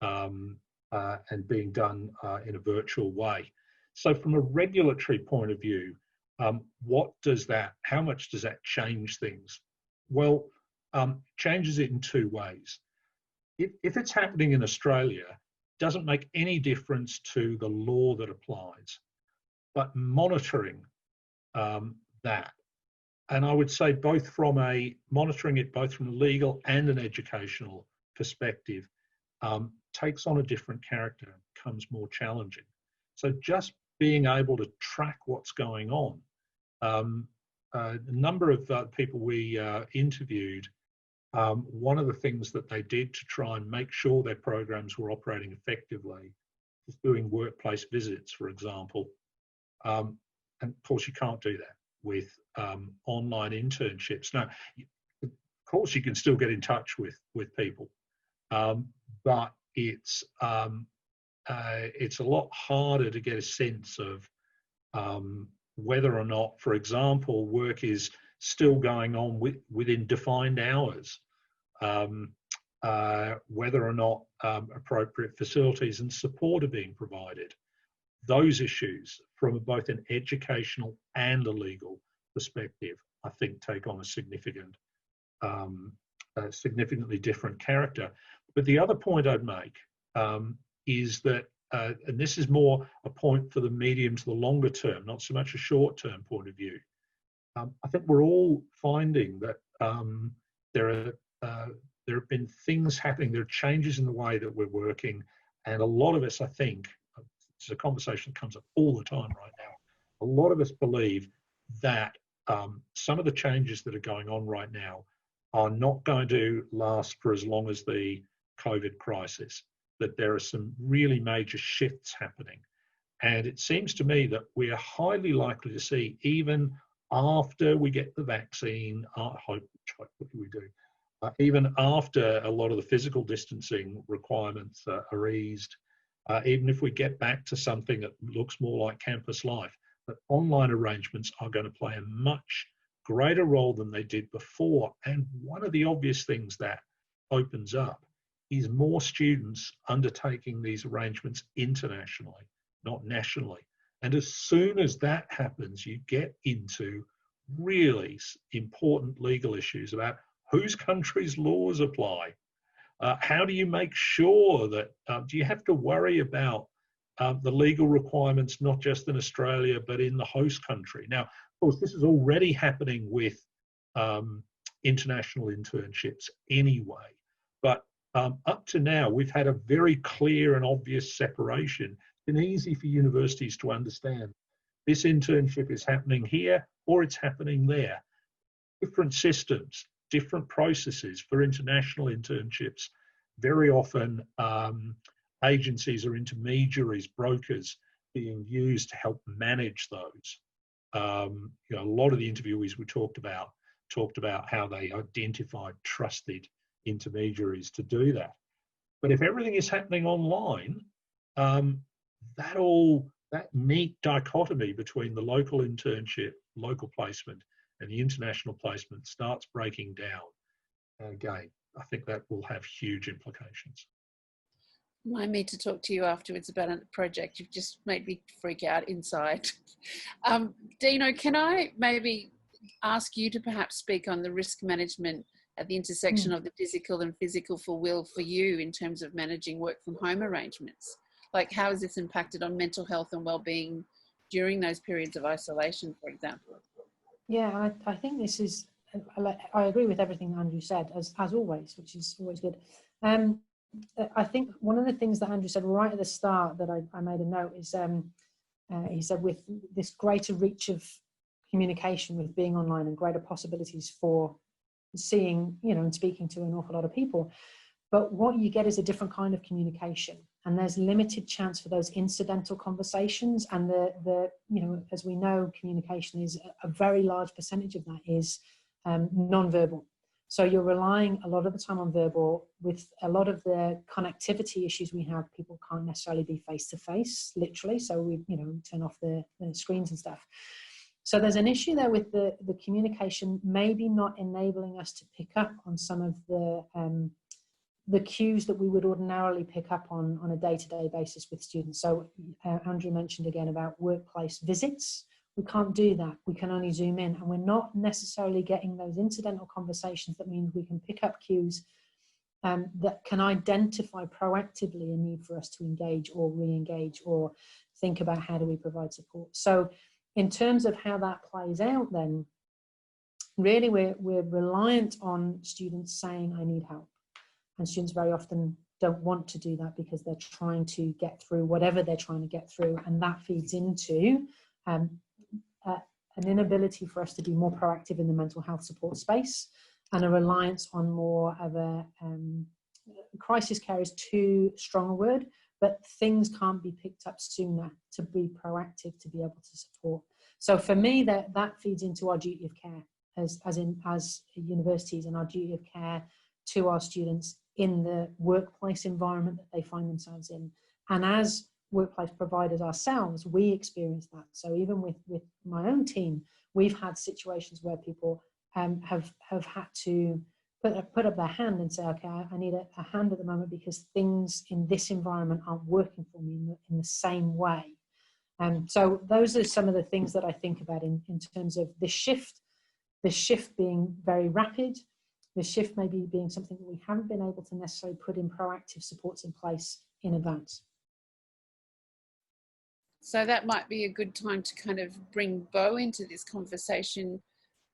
and being done in a virtual way. So from a regulatory point of view, how much does that change things? Well, changes it in two ways. If it's happening in Australia, it doesn't make any difference to the law that applies, but monitoring that. And I would say monitoring it both from a legal and an educational perspective takes on a different character, becomes more challenging. So just being able to track what's going on. A number of people we interviewed, one of the things that they did to try and make sure their programs were operating effectively is doing workplace visits, for example. And of course, you can't do that with online internships. Now, of course, you can still get in touch with people, but it's a lot harder to get a sense of whether or not, for example, work is still going on within defined hours, whether or not appropriate facilities and support are being provided. Those issues, from both an educational and a legal perspective, I think take on a significantly different character. But the other point I'd make is that, and this is more a point for the medium to the longer term, not so much a short-term point of view. I think we're all finding that there have been things happening, there are changes in the way that we're working, and a lot of us, I think, it's a conversation that comes up all the time right now, a lot of us believe that some of the changes that are going on right now are not going to last for as long as the COVID crisis, that there are some really major shifts happening. And it seems to me that we are highly likely to see, even after we get the vaccine, even after a lot of the physical distancing requirements are eased, even if we get back to something that looks more like campus life, that online arrangements are going to play a much greater role than they did before. And one of the obvious things that opens up is more students undertaking these arrangements internationally, not nationally. And as soon as that happens, you get into really important legal issues about whose country's laws apply. How do you make sure that, do you have to worry about the legal requirements, not just in Australia, but in the host country? Now, of course, this is already happening with international internships anyway, but up to now, we've had a very clear and obvious separation. It's been easy for universities to understand this internship is happening here or it's happening there. Different systems, different processes for international internships. Very often, agencies or intermediaries, brokers being used to help manage those. You know, a lot of the interviewees we talked about how they identified trusted intermediaries to do that. But if everything is happening online, that neat dichotomy between the local internship, local placement, and the international placement starts breaking down. And again, I think that will have huge implications. Remind me to talk to you afterwards about a project. You've just made me freak out inside. Dino, can I maybe ask you to perhaps speak on the risk management at the intersection of the physical and physical for will for you in terms of managing work from home arrangements? Like, how has this impacted on mental health and well-being during those periods of isolation, for example? Yeah, I think this is, I agree with everything Andrew said, as always, which is always good. I think one of the things that Andrew said right at the start that I made a note is, he said with this greater reach of communication with being online and greater possibilities for seeing, you know, and speaking to an awful lot of people, but what you get is a different kind of communication, and there's limited chance for those incidental conversations. And the you know, as we know, communication is a very large percentage of that is non-verbal. So you're relying a lot of the time on verbal. With a lot of the connectivity issues we have, people can't necessarily be face-to-face, literally. So we, you know, turn off the screens and stuff. So there's an issue there with the communication, maybe not enabling us to pick up on some of the cues that we would ordinarily pick up on a day-to-day basis with students. So Andrew mentioned again about workplace visits. We can't do that. We can only zoom in, and we're not necessarily getting those incidental conversations that means we can pick up cues that can identify proactively a need for us to engage or re-engage or think about how do we provide support. So in terms of how that plays out, then really we're reliant on students saying, I need help. And students very often don't want to do that because they're trying to get through whatever they're trying to get through. And that feeds into an inability for us to be more proactive in the mental health support space, and a reliance on more of a crisis care is too strong a word, but things can't be picked up sooner to be proactive, to be able to support. So for me, that feeds into our duty of care as universities, and our duty of care to our students in the workplace environment that they find themselves in. And as workplace providers ourselves, we experience that. So even with my own team, we've had situations where people have had to put up their hand and say, okay, I need a hand at the moment because things in this environment aren't working for me in the same way. So those are some of the things that I think about in terms of the shift being very rapid, the shift maybe being something that we haven't been able to necessarily put in proactive supports in place in advance. So that might be a good time to kind of bring Beau into this conversation.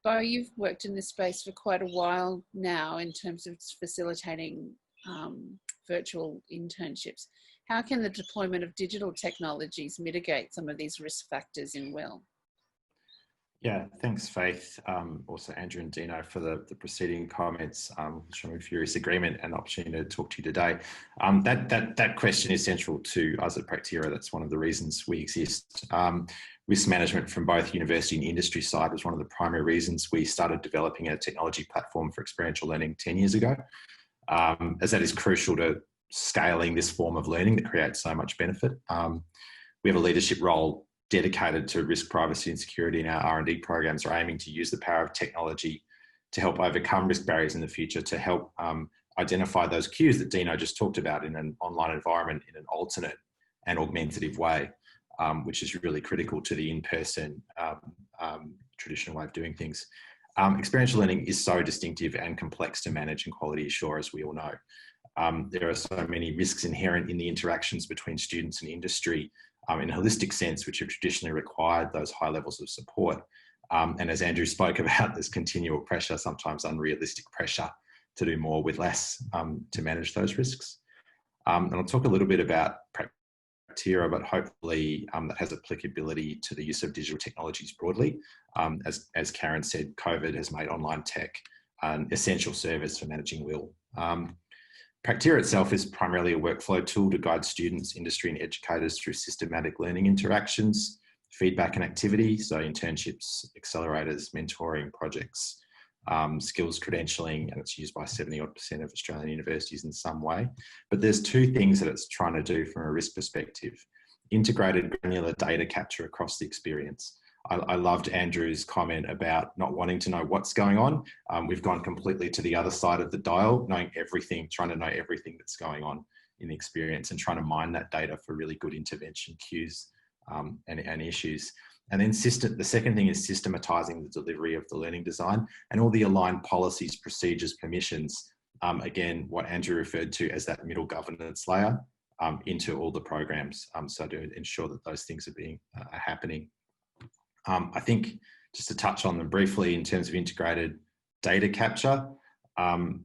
Beau, you've worked in this space for quite a while now in terms of facilitating virtual internships. How can the deployment of digital technologies mitigate some of these risk factors in WIL? Yeah, thanks, Faith. Also, Andrew and Dino for the preceding comments, showing furious agreement and opportunity to talk to you today. That question is central to us at Practera. That's one of the reasons we exist. Risk management from both university and industry side was one of the primary reasons we started developing a technology platform for experiential learning 10 years ago, as that is crucial to scaling this form of learning that creates so much benefit. We have a leadership role dedicated to risk, privacy and security, and our R&D programs are aiming to use the power of technology to help overcome risk barriers in the future, to help identify those cues that Dino just talked about in an online environment in an alternate and augmentative way, which is really critical to the in-person traditional way of doing things. Experiential learning is so distinctive and complex to manage and quality assure, as we all know. There are so many risks inherent in the interactions between students and industry in a holistic sense, which have traditionally required those high levels of support. And as Andrew spoke about, there's continual pressure, sometimes unrealistic pressure, to do more with less to manage those risks. And I'll talk a little bit about Practera, but hopefully that has applicability to the use of digital technologies broadly. As Karen said, COVID has made online tech an essential service for managing WIL. Practera itself is primarily a workflow tool to guide students, industry and educators through systematic learning interactions, feedback and activity, so internships, accelerators, mentoring, projects, skills credentialing, and it's used by 70% of Australian universities in some way. But there's two things that it's trying to do from a risk perspective: integrated granular data capture across the experience. I loved Andrew's comment about not wanting to know what's going on. We've gone completely to the other side of the dial, knowing everything, trying to know everything that's going on in the experience and trying to mine that data for really good intervention cues and issues. And then the second thing is systematizing the delivery of the learning design and all the aligned policies, procedures, permissions. Again, what Andrew referred to as that middle governance layer into all the programs. So to ensure that those things are happening. I think just to touch on them briefly in terms of integrated data capture,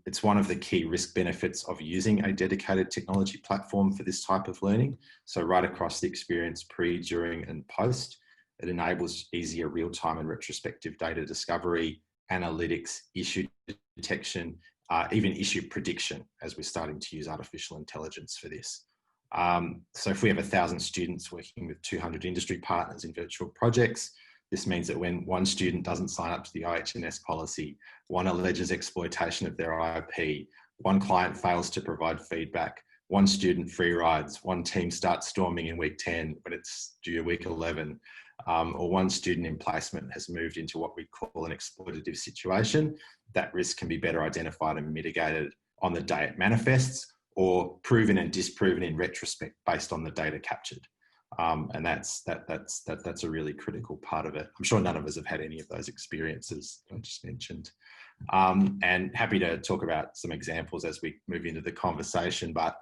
it's one of the key risk benefits of using a dedicated technology platform for this type of learning. So right across the experience, pre, during and post, it enables easier real-time and retrospective data discovery, analytics, issue detection, even issue prediction, as we're starting to use artificial intelligence for this. So if we have 1,000 students working with 200 industry partners in virtual projects, this means that when one student doesn't sign up to the IHNS policy, one alleges exploitation of their IP, one client fails to provide feedback, one student free rides, one team starts storming in week 10 when it's due week 11, or one student in placement has moved into what we call an exploitative situation, that risk can be better identified and mitigated on the day it manifests, or proven and disproven in retrospect based on the data captured. And that's a really critical part of it. I'm sure none of us have had any of those experiences I just mentioned. And happy to talk about some examples as we move into the conversation. But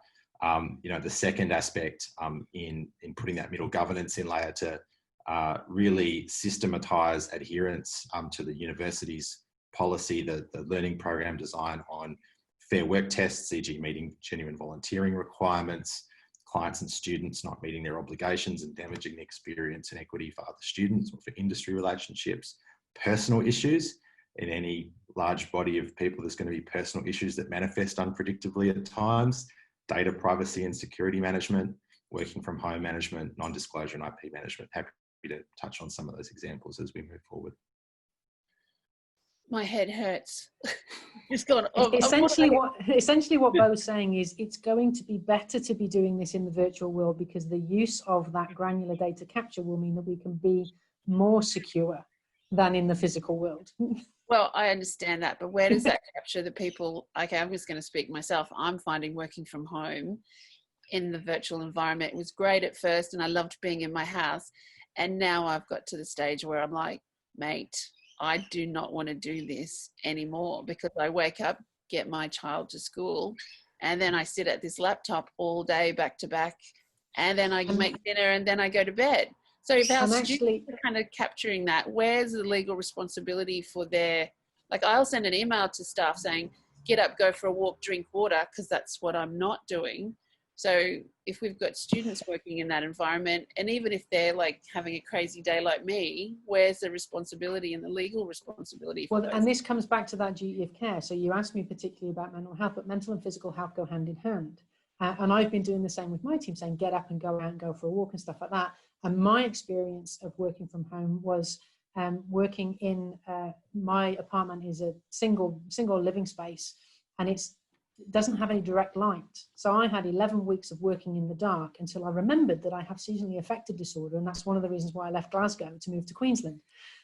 you know, the second aspect in putting that middle governance in layer to really systematize adherence to the university's policy, the learning program design on fair work tests, e.g. meeting genuine volunteering requirements, clients and students not meeting their obligations and damaging the experience and equity for other students or for industry relationships, personal issues. In any large body of people, there's going to be personal issues that manifest unpredictably at times, data privacy and security management, working from home management, non-disclosure and IP management. Happy to touch on some of those examples as we move forward. My head hurts. Just gone. Essentially what Beau's saying is it's going to be better to be doing this in the virtual world because the use of that granular data capture will mean that we can be more secure than in the physical world. Well, I understand that, but where does that capture the people? Okay, I'm just going to speak myself. I'm finding working from home in the virtual environment was great at first, and I loved being in my house. And now I've got to the stage where I'm like, mate, I do not want to do this anymore because I wake up, get my child to school, and then I sit at this laptop all day back to back, and then I make dinner and then I go to bed. So if our students are kind of capturing that, where's the legal responsibility for their, like I'll send an email to staff saying, get up, go for a walk, drink water, because that's what I'm not doing. So if we've got students working in that environment, and even if they're like having a crazy day like me, where's the responsibility and the legal responsibility for those? And this comes back to that duty of care. So you asked me particularly about mental health, but mental and physical health go hand in hand. And I've been doing the same with my team, saying get up and go out and go for a walk and stuff like that. And my experience of working from home was working in my apartment is a single living space, and it doesn't have any direct light. So I had 11 weeks of working in the dark until I remembered that I have seasonally affective disorder, and that's one of the reasons why I left Glasgow to move to Queensland.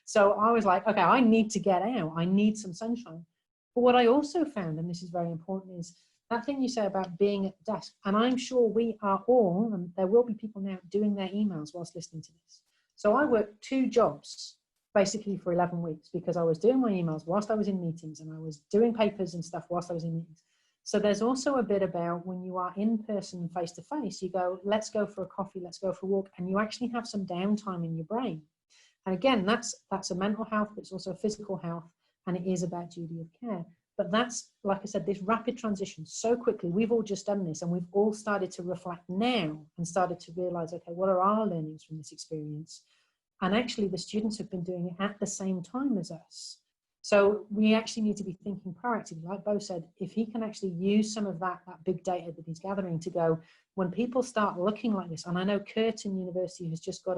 So I was like, okay, I need to get out. I need some sunshine. But what I also found, and this is very important, is that thing you say about being at the desk, and I'm sure we are all, and there will be people now doing their emails whilst listening to this. So I work 2 jobs basically for 11 weeks, because I was doing my emails whilst I was in meetings, and I was doing papers and stuff whilst I was in meetings. So there's also a bit about when you are in person, face to face, you go, let's go for a coffee, let's go for a walk, and you actually have some downtime in your brain. And again, that's a mental health, but it's also physical health, and it is about duty of care. But that's, like I said, this rapid transition so quickly. We've all just done this, and we've all started to reflect now and started to realize, okay, what are our learnings from this experience? And actually the students have been doing it at the same time as us. So we actually need to be thinking proactively. Like Beau said, if he can actually use some of that big data that he's gathering to go, when people start looking like this, and I know Curtin University has just got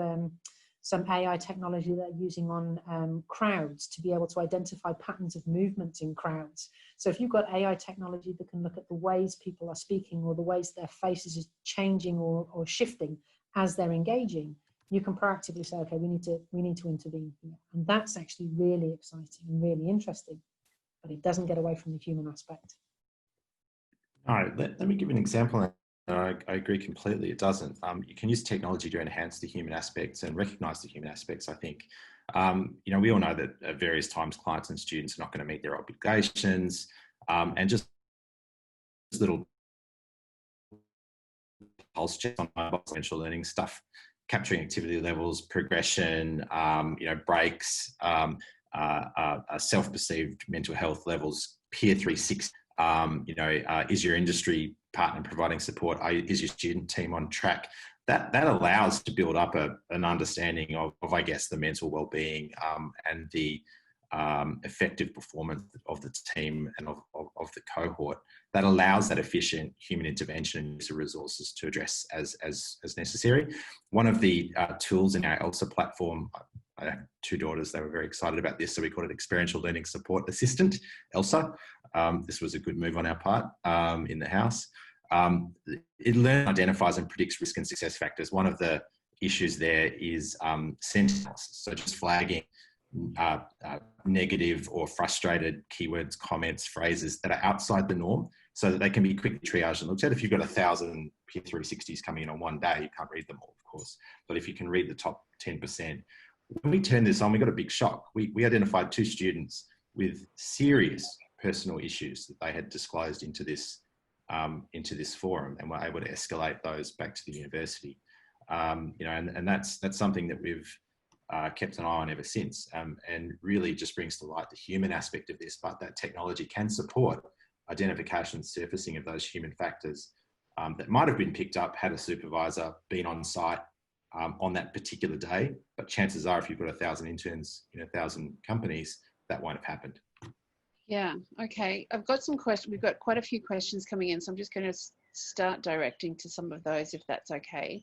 some AI technology they're using on crowds to be able to identify patterns of movement in crowds. So if you've got AI technology that can look at the ways people are speaking or the ways their faces is changing or shifting as they're engaging, you can proactively say, okay, we need to intervene here. And that's actually really exciting and really interesting, but it doesn't get away from the human aspect. All right, let me give an example. I agree completely, it doesn't. You can use technology to enhance the human aspects and recognise the human aspects, I think. You know, we all know that at various times clients and students are not going to meet their obligations, and just little pulse checks on mobile essential learning stuff, capturing activity levels, progression, you know, breaks, self-perceived mental health levels, peer 360, you know, is your industry partner providing support? Is your student team on track? That allows to build up an understanding of, I guess, the mental well-being and the effective performance of the team and of the cohort. That allows that efficient human intervention and use of resources to address as necessary. One of the tools in our ELSA platform, I have two daughters, they were very excited about this, so we called it Experiential Learning Support Assistant, ELSA. This was a good move on our part in the house. It learns, identifies and predicts risk and success factors. One of the issues there is sentinels, so just flagging negative or frustrated keywords, comments, phrases that are outside the norm so that they can be quickly triaged and looked at. If you've got 1,000 peer 360s coming in on one day, you can't read them all, of course. But if you can read the top 10%, when we turned this on, we got a big shock. We identified 2 students with serious personal issues that they had disclosed into this forum, and were able to escalate those back to the university. You know, and that's something that we've kept an eye on ever since, and really just brings to light the human aspect of this, but that technology can support identification and surfacing of those human factors that might have been picked up had a supervisor been on site on that particular day. But chances are, if you've got 1,000 interns in 1,000 companies, that won't have happened. Yeah, okay. I've got some questions. We've got quite a few questions coming in, so I'm just going to start directing to some of those, if that's okay.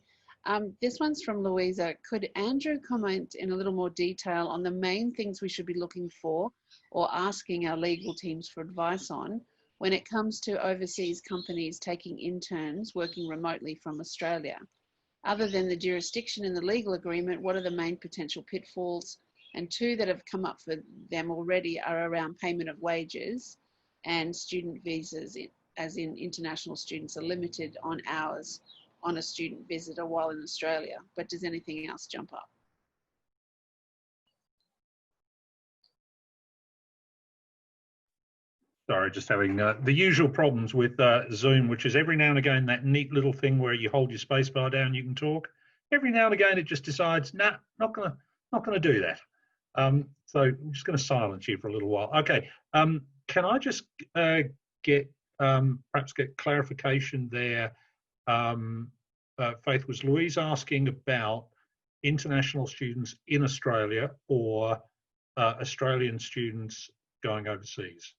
This one's from Louisa. Could Andrew comment in a little more detail on the main things we should be looking for or asking our legal teams for advice on when it comes to overseas companies taking interns working remotely from Australia? Other than the jurisdiction in the legal agreement, what are the main potential pitfalls? And 2 that have come up for them already are around payment of wages and student visas, as in international students are limited on hours on a student visitor while in Australia. But does anything else jump up? Sorry, just having the usual problems with Zoom, which is every now and again that neat little thing where you hold your spacebar down, you can talk. Every now and again it just decides, nah, not gonna do that. So I'm just going to silence you for a little while. Okay. Can I just perhaps get clarification there? Faith, was Louise asking about international students in Australia or Australian students going overseas?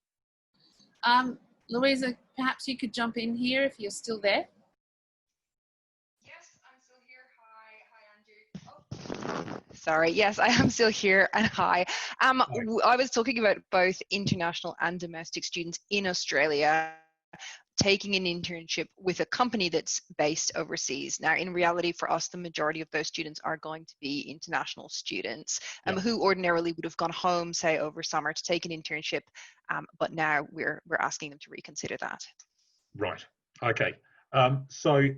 Louisa, perhaps you could jump in here if you're still there. Yes, I'm still here. Hi, Andrew. Oh, sorry. Yes, I am still here, and hi. I was talking about both international and domestic students in Australia taking an internship with a company that's based overseas. Now, in reality, for us, the majority of those students are going to be international students who ordinarily would have gone home, say, over summer to take an internship, but now we're asking them to reconsider that. Right. Okay. So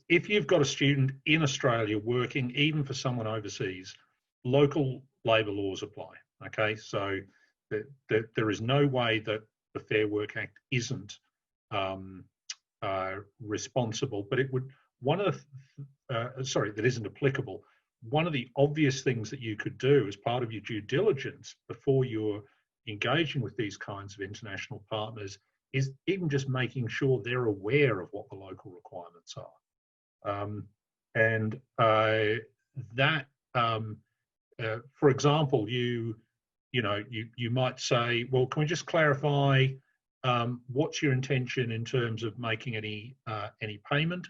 if you've got a student in Australia working, even for someone overseas, local labour laws apply. Okay, so there is no way that the Fair Work Act isn't responsible, but it would, that isn't applicable. One of the obvious things that you could do as part of your due diligence before you're engaging with these kinds of international partners is even just making sure they're aware of what the local requirements are. For example, you might say, well, can we just clarify what's your intention in terms of making any payment?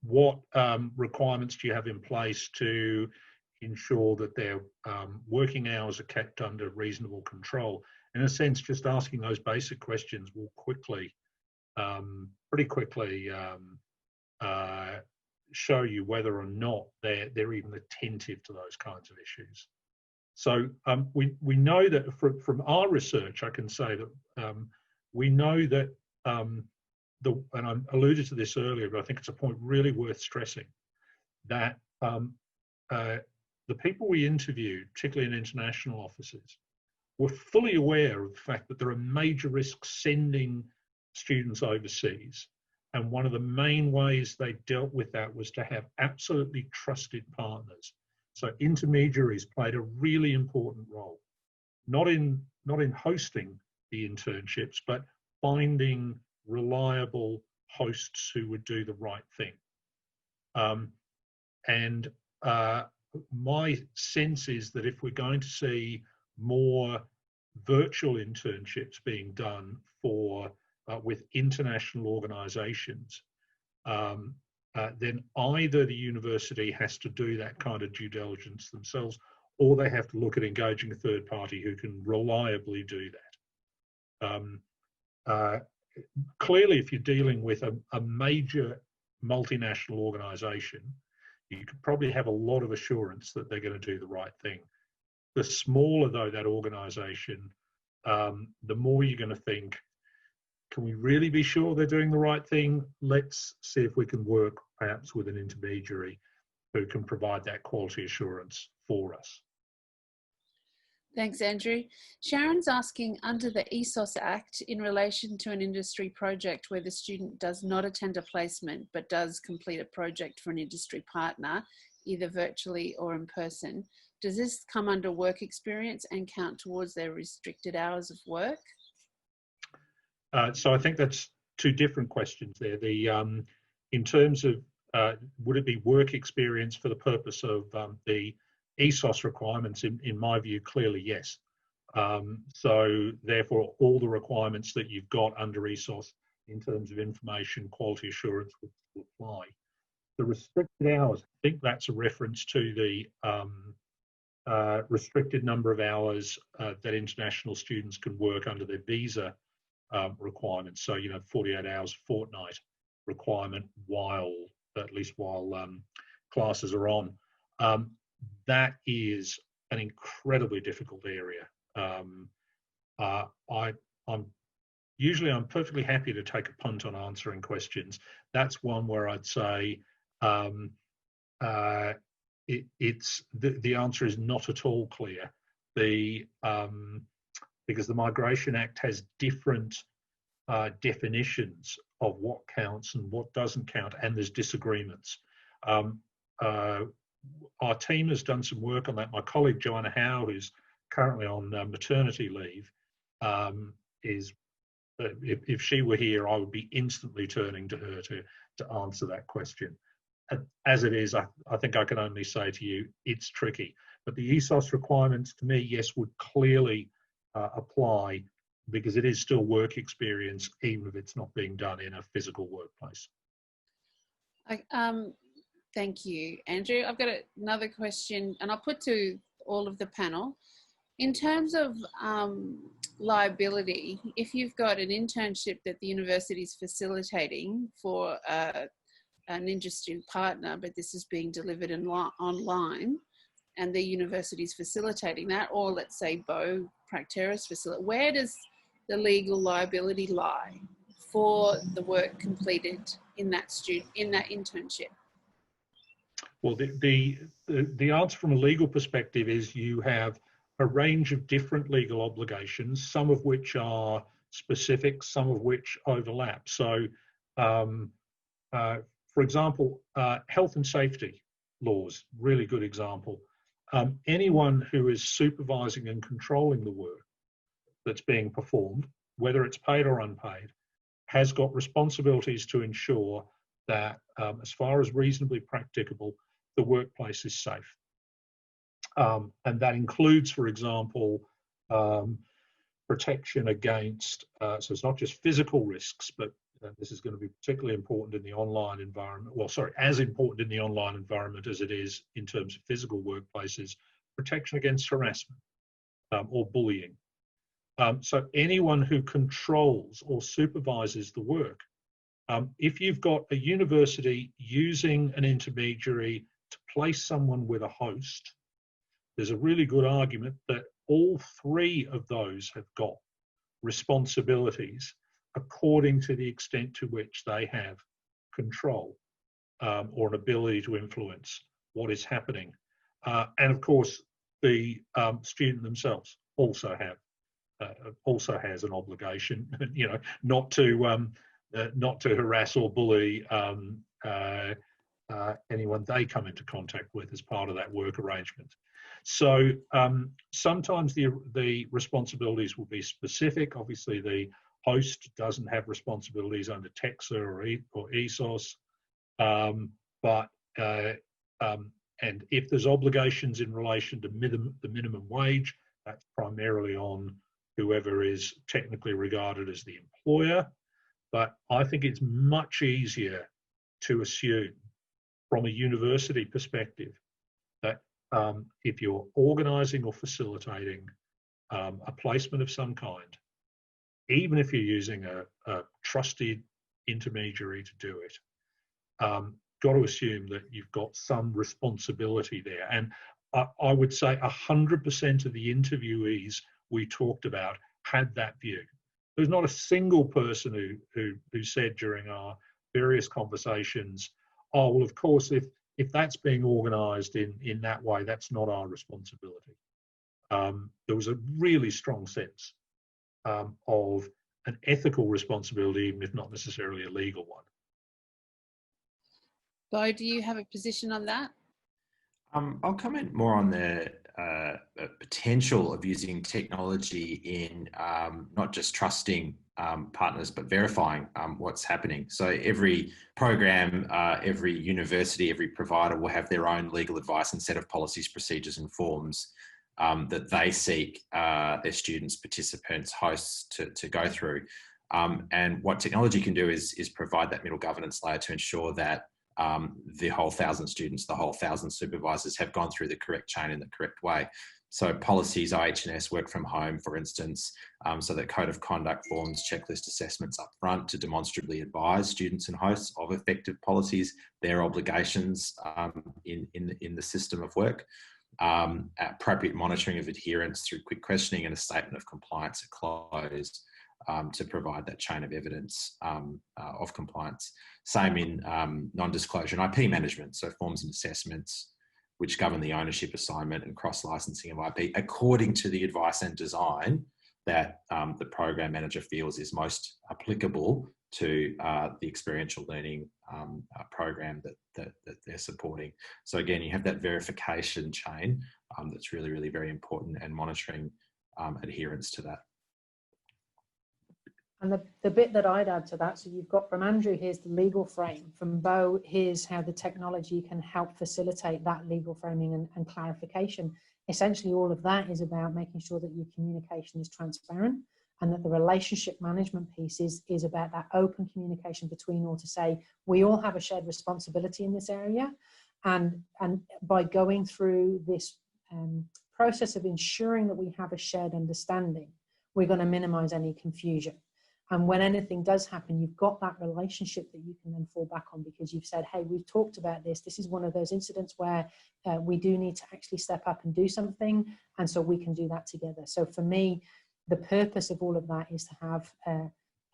What requirements do you have in place to ensure that their working hours are kept under reasonable control? In a sense, just asking those basic questions will pretty quickly show you whether or not they're even attentive to those kinds of issues. So we know that from our research, I can say that we know that and I alluded to this earlier, but I think it's a point really worth stressing, that the people we interviewed, particularly in international offices, were fully aware of the fact that there are major risks sending students overseas. And one of the main ways they dealt with that was to have absolutely trusted partners. So intermediaries played a really important role, not in hosting the internships, but finding reliable hosts who would do the right thing. My sense is that if we're going to see more virtual internships being done with international organisations, then either the university has to do that kind of due diligence themselves, or they have to look at engaging a third party who can reliably do that. Clearly, if you're dealing with a major multinational organisation, you could probably have a lot of assurance that they're going to do the right thing. The smaller, though, that organisation, the more you're going to think, can we really be sure they're doing the right thing? Let's see if we can work perhaps with an intermediary who can provide that quality assurance for us. Thanks, Andrew. Sharon's asking, under the ESOS Act, in relation to an industry project where the student does not attend a placement but does complete a project for an industry partner, either virtually or in person, does this come under work experience and count towards their restricted hours of work? So I think that's two different questions there. In terms of would it be work experience for the purpose of the ESOS requirements, in my view, clearly yes. So therefore, all the requirements that you've got under ESOS in terms of information quality assurance will apply. The restricted hours, I think that's a reference to the restricted number of hours that international students can work under their visa requirements. So, 48 hours a fortnight requirement at least while classes are on. That is an incredibly difficult area. I'm perfectly happy to take a punt on answering questions. That's one where I'd say the answer is not at all clear. Because the Migration Act has different definitions of what counts and what doesn't count, and there's disagreements. Our team has done some work on that. My colleague Joanna Howe, who's currently on maternity leave, if she were here, I would be instantly turning to her to answer that question. As it is, I think I can only say to you, it's tricky. But the ESOS requirements, to me, yes, would clearly apply, because it is still work experience, even if it's not being done in a physical workplace. Thank you, Andrew. I've got another question, and I'll put to all of the panel. In terms of liability, if you've got an internship that the university is facilitating for an industry partner, but this is being delivered online, and the university is facilitating that, or let's say Beau, Practera's facility, where does the legal liability lie for the work completed in that internship? Well, the answer from a legal perspective is you have a range of different legal obligations, some of which are specific, some of which overlap. So, for example, health and safety laws, really good example. Anyone who is supervising and controlling the work that's being performed, whether it's paid or unpaid, has got responsibilities to ensure that, as far as reasonably practicable, the workplace is safe. And that includes, for example, protection against, so it's not just physical risks, but this is going to be particularly important in the online environment. Well, sorry, as important in the online environment as it is in terms of physical workplaces, protection against harassment or bullying. So anyone who controls or supervises the work, if you've got a university using an intermediary to place someone with a host, there's a really good argument that all three of those have got responsibilities according to the extent to which they have control or an ability to influence what is happening. And of course, the student themselves also has an obligation, not to harass or bully anyone they come into contact with as part of that work arrangement. So sometimes the responsibilities will be specific. Obviously, the host doesn't have responsibilities under TEXA or ESOS, and if there's obligations in relation to the minimum wage, that's primarily on whoever is technically regarded as the employer. But I think it's much easier to assume from a university perspective that if you're organising or facilitating a placement of some kind, even if you're using a trusted intermediary to do it, got to assume that you've got some responsibility there. And I would say 100% of the interviewees we talked about had that view. There's not a single person who said during our various conversations, oh, well, of course, if that's being organised in that way, that's not our responsibility. There was a really strong sense of an ethical responsibility, even if not necessarily a legal one. Beau, do you have a position on that? I'll comment more on the potential of using technology in not just trusting partners, but verifying what's happening. So every program, every university, every provider will have their own legal advice and set of policies, procedures and forms that they seek their students, participants, hosts to go through. And what technology can do is provide that middle governance layer to ensure that the whole 1,000 students, the whole 1,000 supervisors have gone through the correct chain in the correct way. So policies, IH&S, work from home, for instance, so that code of conduct forms, checklist assessments up front to demonstrably advise students and hosts of effective policies, their obligations in the system of work, appropriate monitoring of adherence through quick questioning and a statement of compliance at close. To provide that chain of evidence of compliance. Same in non-disclosure and IP management, so forms and assessments which govern the ownership, assignment and cross-licensing of IP according to the advice and design that the program manager feels is most applicable to the experiential learning program that they're supporting. So again, you have that verification chain that's really, really very important, and monitoring adherence to that. And the bit that I'd add to that, so you've got from Andrew, here's the legal frame. From Beau, here's how the technology can help facilitate that legal framing and clarification. Essentially, all of that is about making sure that your communication is transparent, and that the relationship management piece is about that open communication between all, to say, we all have a shared responsibility in this area. And by going through this process of ensuring that we have a shared understanding, we're going to minimize any confusion. And when anything does happen, you've got that relationship that you can then fall back on, because you've said, hey, we've talked about this. This is one of those incidents where we do need to actually step up and do something. And so we can do that together. So for me, the purpose of all of that is to have a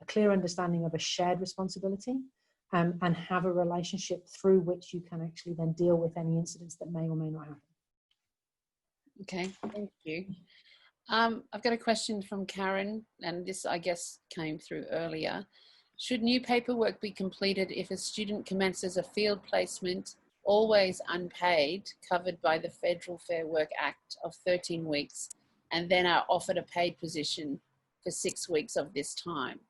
clear understanding of a shared responsibility, and have a relationship through which you can actually then deal with any incidents that may or may not happen. Okay, thank you. I've got a question from Karen, and this, I guess, came through earlier. Should new paperwork be completed if a student commences a field placement, always unpaid, covered by the Federal Fair Work Act of 13 weeks, and then are offered a paid position for 6 weeks of this time?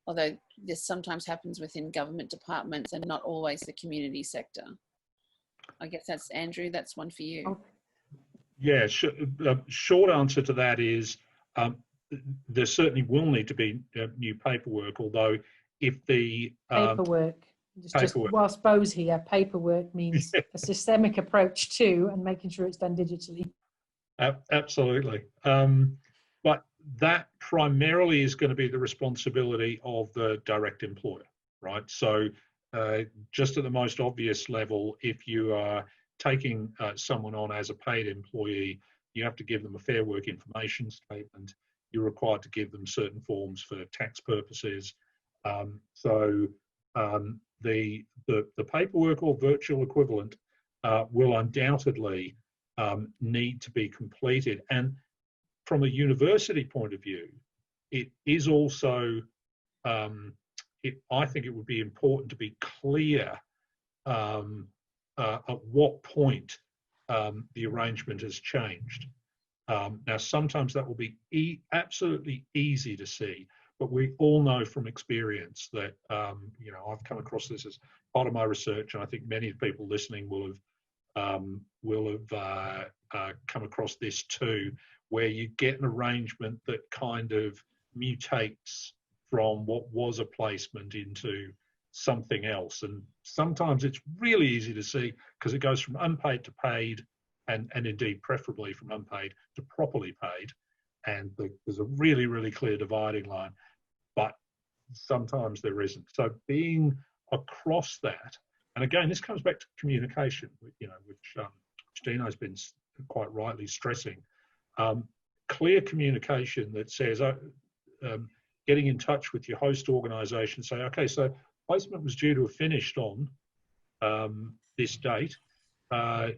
Although this sometimes happens within government departments and not always the community sector. I guess that's, Andrew, that's one for you. Yeah, short answer to that is there certainly will need to be new paperwork, although if the paperwork, just whilst Beau's here, paperwork means a systemic approach to and making sure it's done digitally. Absolutely. But that primarily is going to be the responsibility of the direct employer, right? So just at the most obvious level, if you are taking someone on as a paid employee, you have to give them a Fair Work information statement. You're required to give them certain forms for tax purposes. The paperwork or virtual equivalent will undoubtedly need to be completed. And from a university point of view, it is also, I think it would be important to be clear at what point the arrangement has changed. Now, sometimes that will be absolutely easy to see, but we all know from experience that, you know, I've come across this as part of my research, and I think many people listening will have come across this too, where you get an arrangement that kind of mutates from what was a placement into something else. And sometimes it's really easy to see because it goes from unpaid to paid, and indeed preferably from unpaid to properly paid. And there's a really, really clear dividing line, but sometimes there isn't. So being across that, and again, this comes back to communication, you know, which Dino's been quite rightly stressing. Clear communication that says, getting in touch with your host organisation, say, okay, so placement was due to have finished on this date, but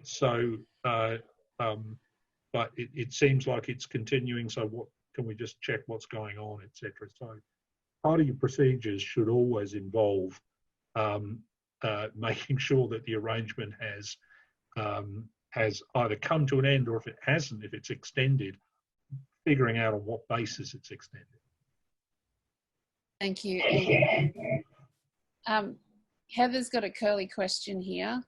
it seems like it's continuing, so what can we just check what's going on, etc. So part of your procedures should always involve making sure that the arrangement has either come to an end, or if it hasn't, if it's extended, figuring out on what basis it's extended. Thank you. Heather's got a curly question here.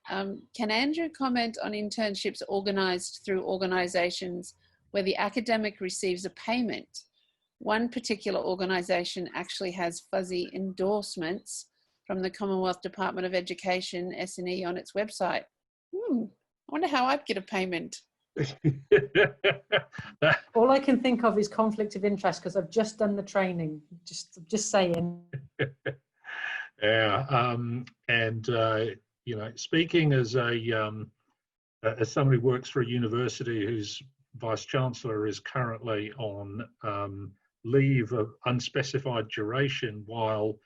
Can Andrew comment on internships organised through organisations where the academic receives a payment? One particular organisation actually has fuzzy endorsements from the Commonwealth Department of Education, SNE, on its website. I wonder how I'd get a payment. All I can think of is conflict of interest because I've just done the training. Just saying. Yeah, you know, speaking as somebody who works for a university whose vice chancellor is currently on leave of unspecified duration, while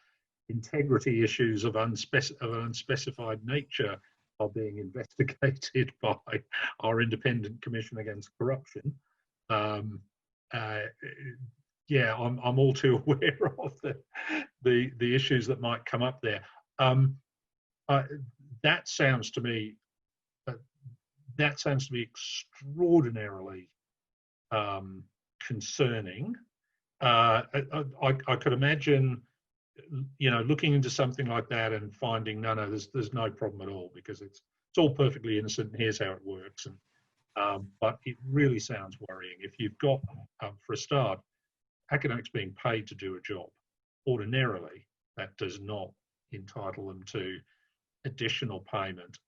integrity issues of an unspecified nature are being investigated by our Independent Commission Against Corruption. Yeah, I'm all too aware of the issues that might come up there. That sounds to me extraordinarily concerning. I could imagine, you know, looking into something like that and finding no, there's no problem at all because it's all perfectly innocent and here's how it works. And but it really sounds worrying. If you've got, for a start, academics being paid to do a job, ordinarily that does not entitle them to additional payment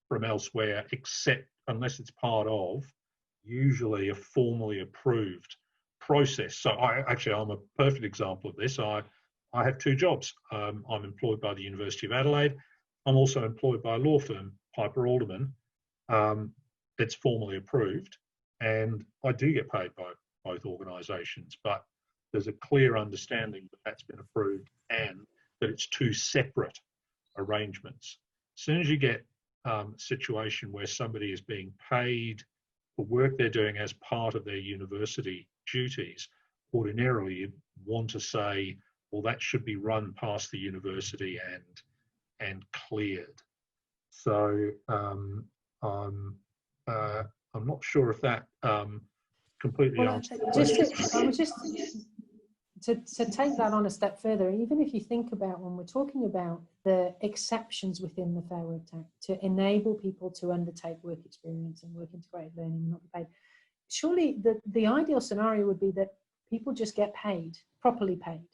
from elsewhere, except unless it's part of usually a formally approved process. So I'm a perfect example of this. I have two jobs. I'm employed by the University of Adelaide. I'm also employed by a law firm, Piper Aldermann. It's formally approved, and I do get paid by both organisations, but there's a clear understanding that that's been approved and that it's two separate arrangements. As soon as you get a situation where somebody is being paid for work they're doing as part of their university duties, ordinarily you want to say, well, that should be run past the university and cleared. So I'm not sure if that completely answers the question. To take that on a step further, even if you think about when we're talking about the exceptions within the Fair Work Act to enable people to undertake work experience and work integrated learning and not be paid, surely the ideal scenario would be that people just get paid, properly paid.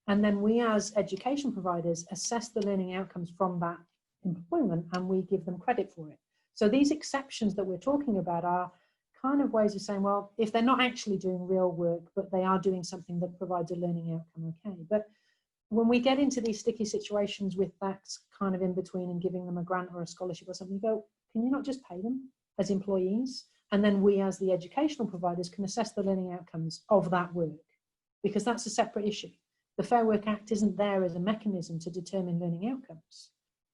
And then we as education providers assess the learning outcomes from that employment and we give them credit for it. So these exceptions that we're talking about are kind of ways of saying, well, if they're not actually doing real work, but they are doing something that provides a learning outcome, okay. But when we get into these sticky situations with that kind of in between and giving them a grant or a scholarship or something, you go, can you not just pay them as employees? And then we as the educational providers can assess the learning outcomes of that work, because that's a separate issue. The Fair Work Act isn't there as a mechanism to determine learning outcomes.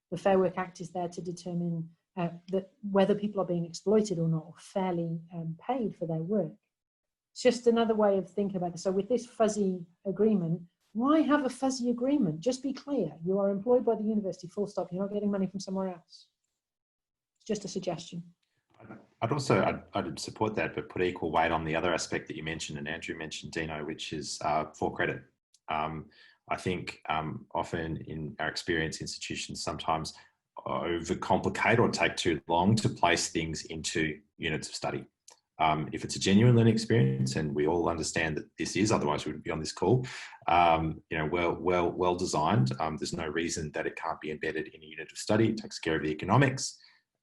The Fair Work Act is there to determine that whether people are being exploited or not, or fairly paid for their work. It's just another way of thinking about it. So with this fuzzy agreement, why have a fuzzy agreement? Just be clear. You are employed by the university, full stop. You're not getting money from somewhere else. It's just a suggestion. I'd support that, but put equal weight on the other aspect that you mentioned, and Andrew mentioned, Dino, which is for credit. I think often in our experience, institutions sometimes overcomplicate or take too long to place things into units of study. If it's a genuine learning experience, and we all understand that this is, otherwise we wouldn't be on this call, well designed, there's no reason that it can't be embedded in a unit of study. It takes care of the economics,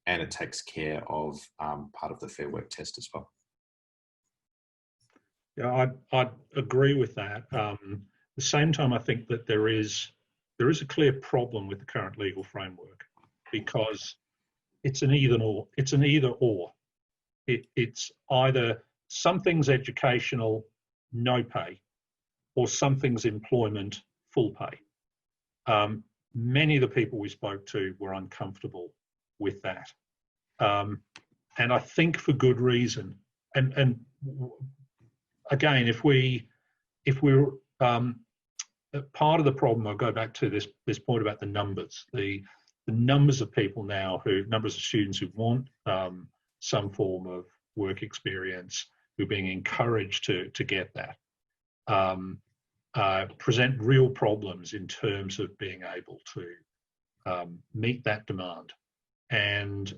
and it takes care of part of the Fair Work test as well. Yeah, I'd agree with that. At the same time, I think that there is a clear problem with the current legal framework, because it's an either or. It's an either or. It's either something's educational, no pay, or something's employment, full pay. Many of the people we spoke to were uncomfortable with that, and I think for good reason. And again, if we're part of the problem, I'll go back to this point about the numbers. The numbers of people now numbers of students who want some form of work experience, who are being encouraged to get that, present real problems in terms of being able to meet that demand. And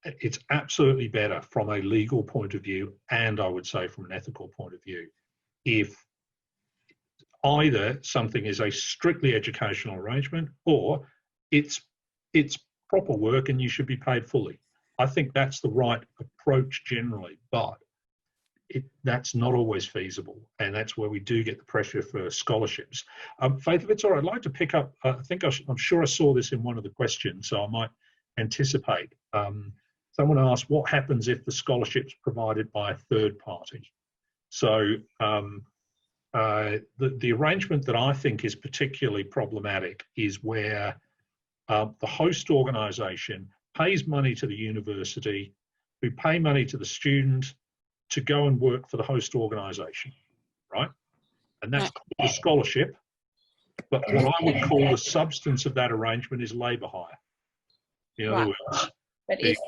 it's absolutely better from a legal point of view, and I would say from an ethical point of view, if either something is a strictly educational arrangement or it's proper work and you should be paid fully. I think that's the right approach generally, but that's not always feasible, and that's where we do get the pressure for scholarships. Faith, if it's all right, I'd like to pick up, I'm sure I saw this in one of the questions, so I might anticipate. Someone asked, what happens if the scholarship's provided by a third party? So the arrangement that I think is particularly problematic is where the host organisation pays money to the university, who pay money to the student to go and work for the host organisation, right? And that's called a scholarship. But what I would call the substance of that arrangement is labour hire. In other words, but if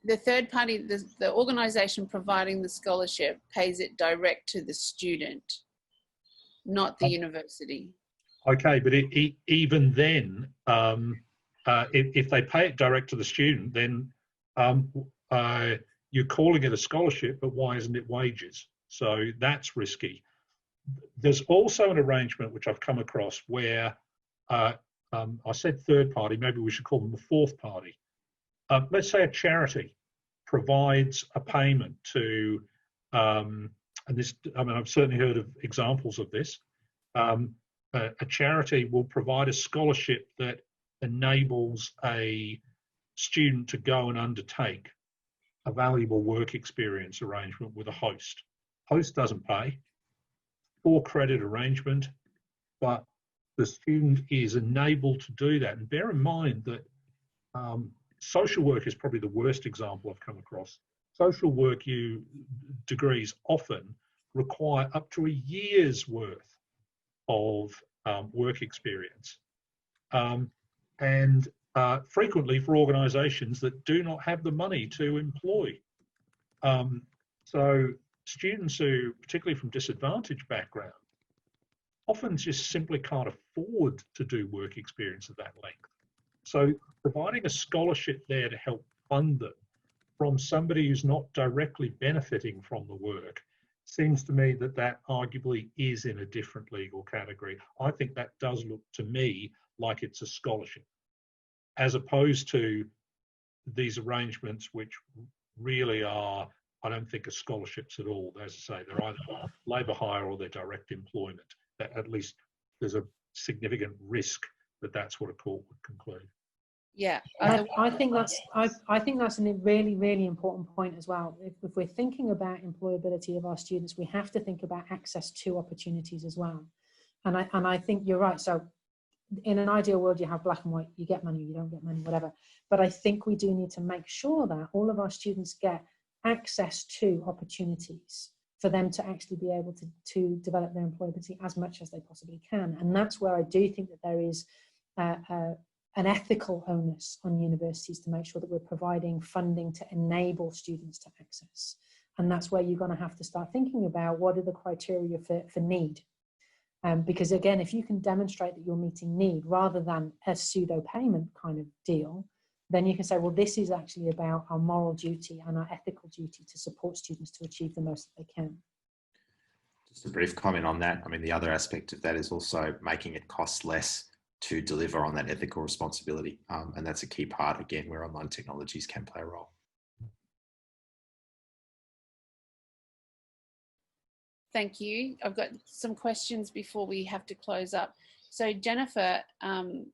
the third party, the organisation providing the scholarship pays it direct to the student, not the university. Okay, but even then, if they pay it direct to the student, then you're calling it a scholarship, but why isn't it wages? So that's risky. There's also an arrangement which I've come across where I said third party, maybe we should call them the fourth party. Let's say a charity provides a payment to, and this, I mean, I've certainly heard of examples of this. A charity will provide a scholarship that enables a student to go and undertake a valuable work experience arrangement with a host. Host doesn't pay. For credit arrangement, but the student is enabled to do that. And bear in mind that social work is probably the worst example I've come across. Social work degrees often require up to a year's worth of work experience. And frequently for organisations that do not have the money to employ. So students who, particularly from disadvantaged backgrounds, often just simply can't afford to do work experience of that length. So providing a scholarship there to help fund them from somebody who's not directly benefiting from the work seems to me that that arguably is in a different legal category. I think that does look to me like it's a scholarship, as opposed to these arrangements which really are, I don't think, are scholarships at all. As I say, they're either labour hire or they're direct employment. That at least there's a significant risk that that's what a court would conclude. Yeah, I think that's a really, really important point as well. If we're thinking about employability of our students, we have to think about access to opportunities as well. And I think you're right. So in an ideal world, you have black and white, you get money, you don't get money, whatever. But I think we do need to make sure that all of our students get access to opportunities for them to actually be able to develop their employability as much as they possibly can. And that's where I do think that there is an ethical onus on universities to make sure that we're providing funding to enable students to access. And that's where you're going to have to start thinking about what are the criteria for need. Because again, if you can demonstrate that you're meeting need rather than a pseudo payment kind of deal, then you can say, well, this is actually about our moral duty and our ethical duty to support students to achieve the most that they can. Just a brief comment on that. I mean, the other aspect of that is also making it cost less to deliver on that ethical responsibility. And that's a key part, again, where online technologies can play a role. thank you. I've got some questions before we have to close up. So Jennifer, I've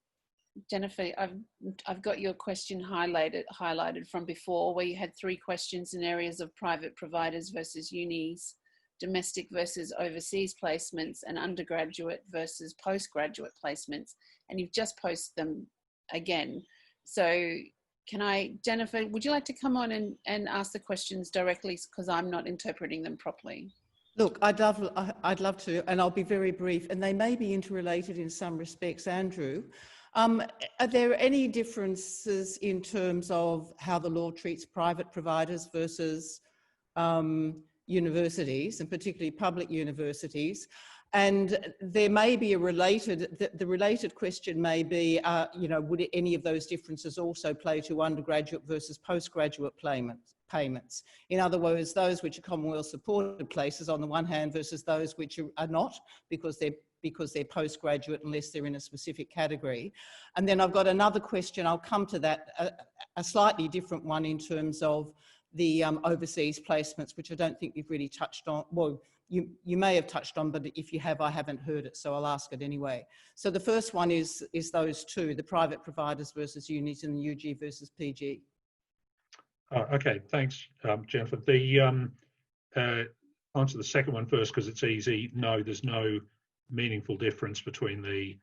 got your question highlighted from before, where you had 3 questions in areas of private providers versus unis, domestic versus overseas placements, and undergraduate versus postgraduate placements. And you've just posted them again. So Jennifer, would you like to come on and ask the questions directly, because I'm not interpreting them properly? Look, I'd love to, and I'll be very brief, and they may be interrelated in some respects, Andrew. Are there any differences in terms of how the law treats private providers versus universities, and particularly public universities? And there may be the related question may be, would any of those differences also play to undergraduate versus postgraduate payments? In other words, those which are Commonwealth supported places on the one hand versus those which are not, because they're postgraduate unless they're in a specific category. And then I've got another question, I'll come to that, a slightly different one in terms of the overseas placements, which I don't think you've really touched on. Well, you may have touched on, but if you have, I haven't heard it, so I'll ask it anyway. So the first one is those two, the private providers versus unis and the UG versus PG. Okay, thanks, Jennifer. The answer the second one first, because it's easy. No, there's no meaningful difference between the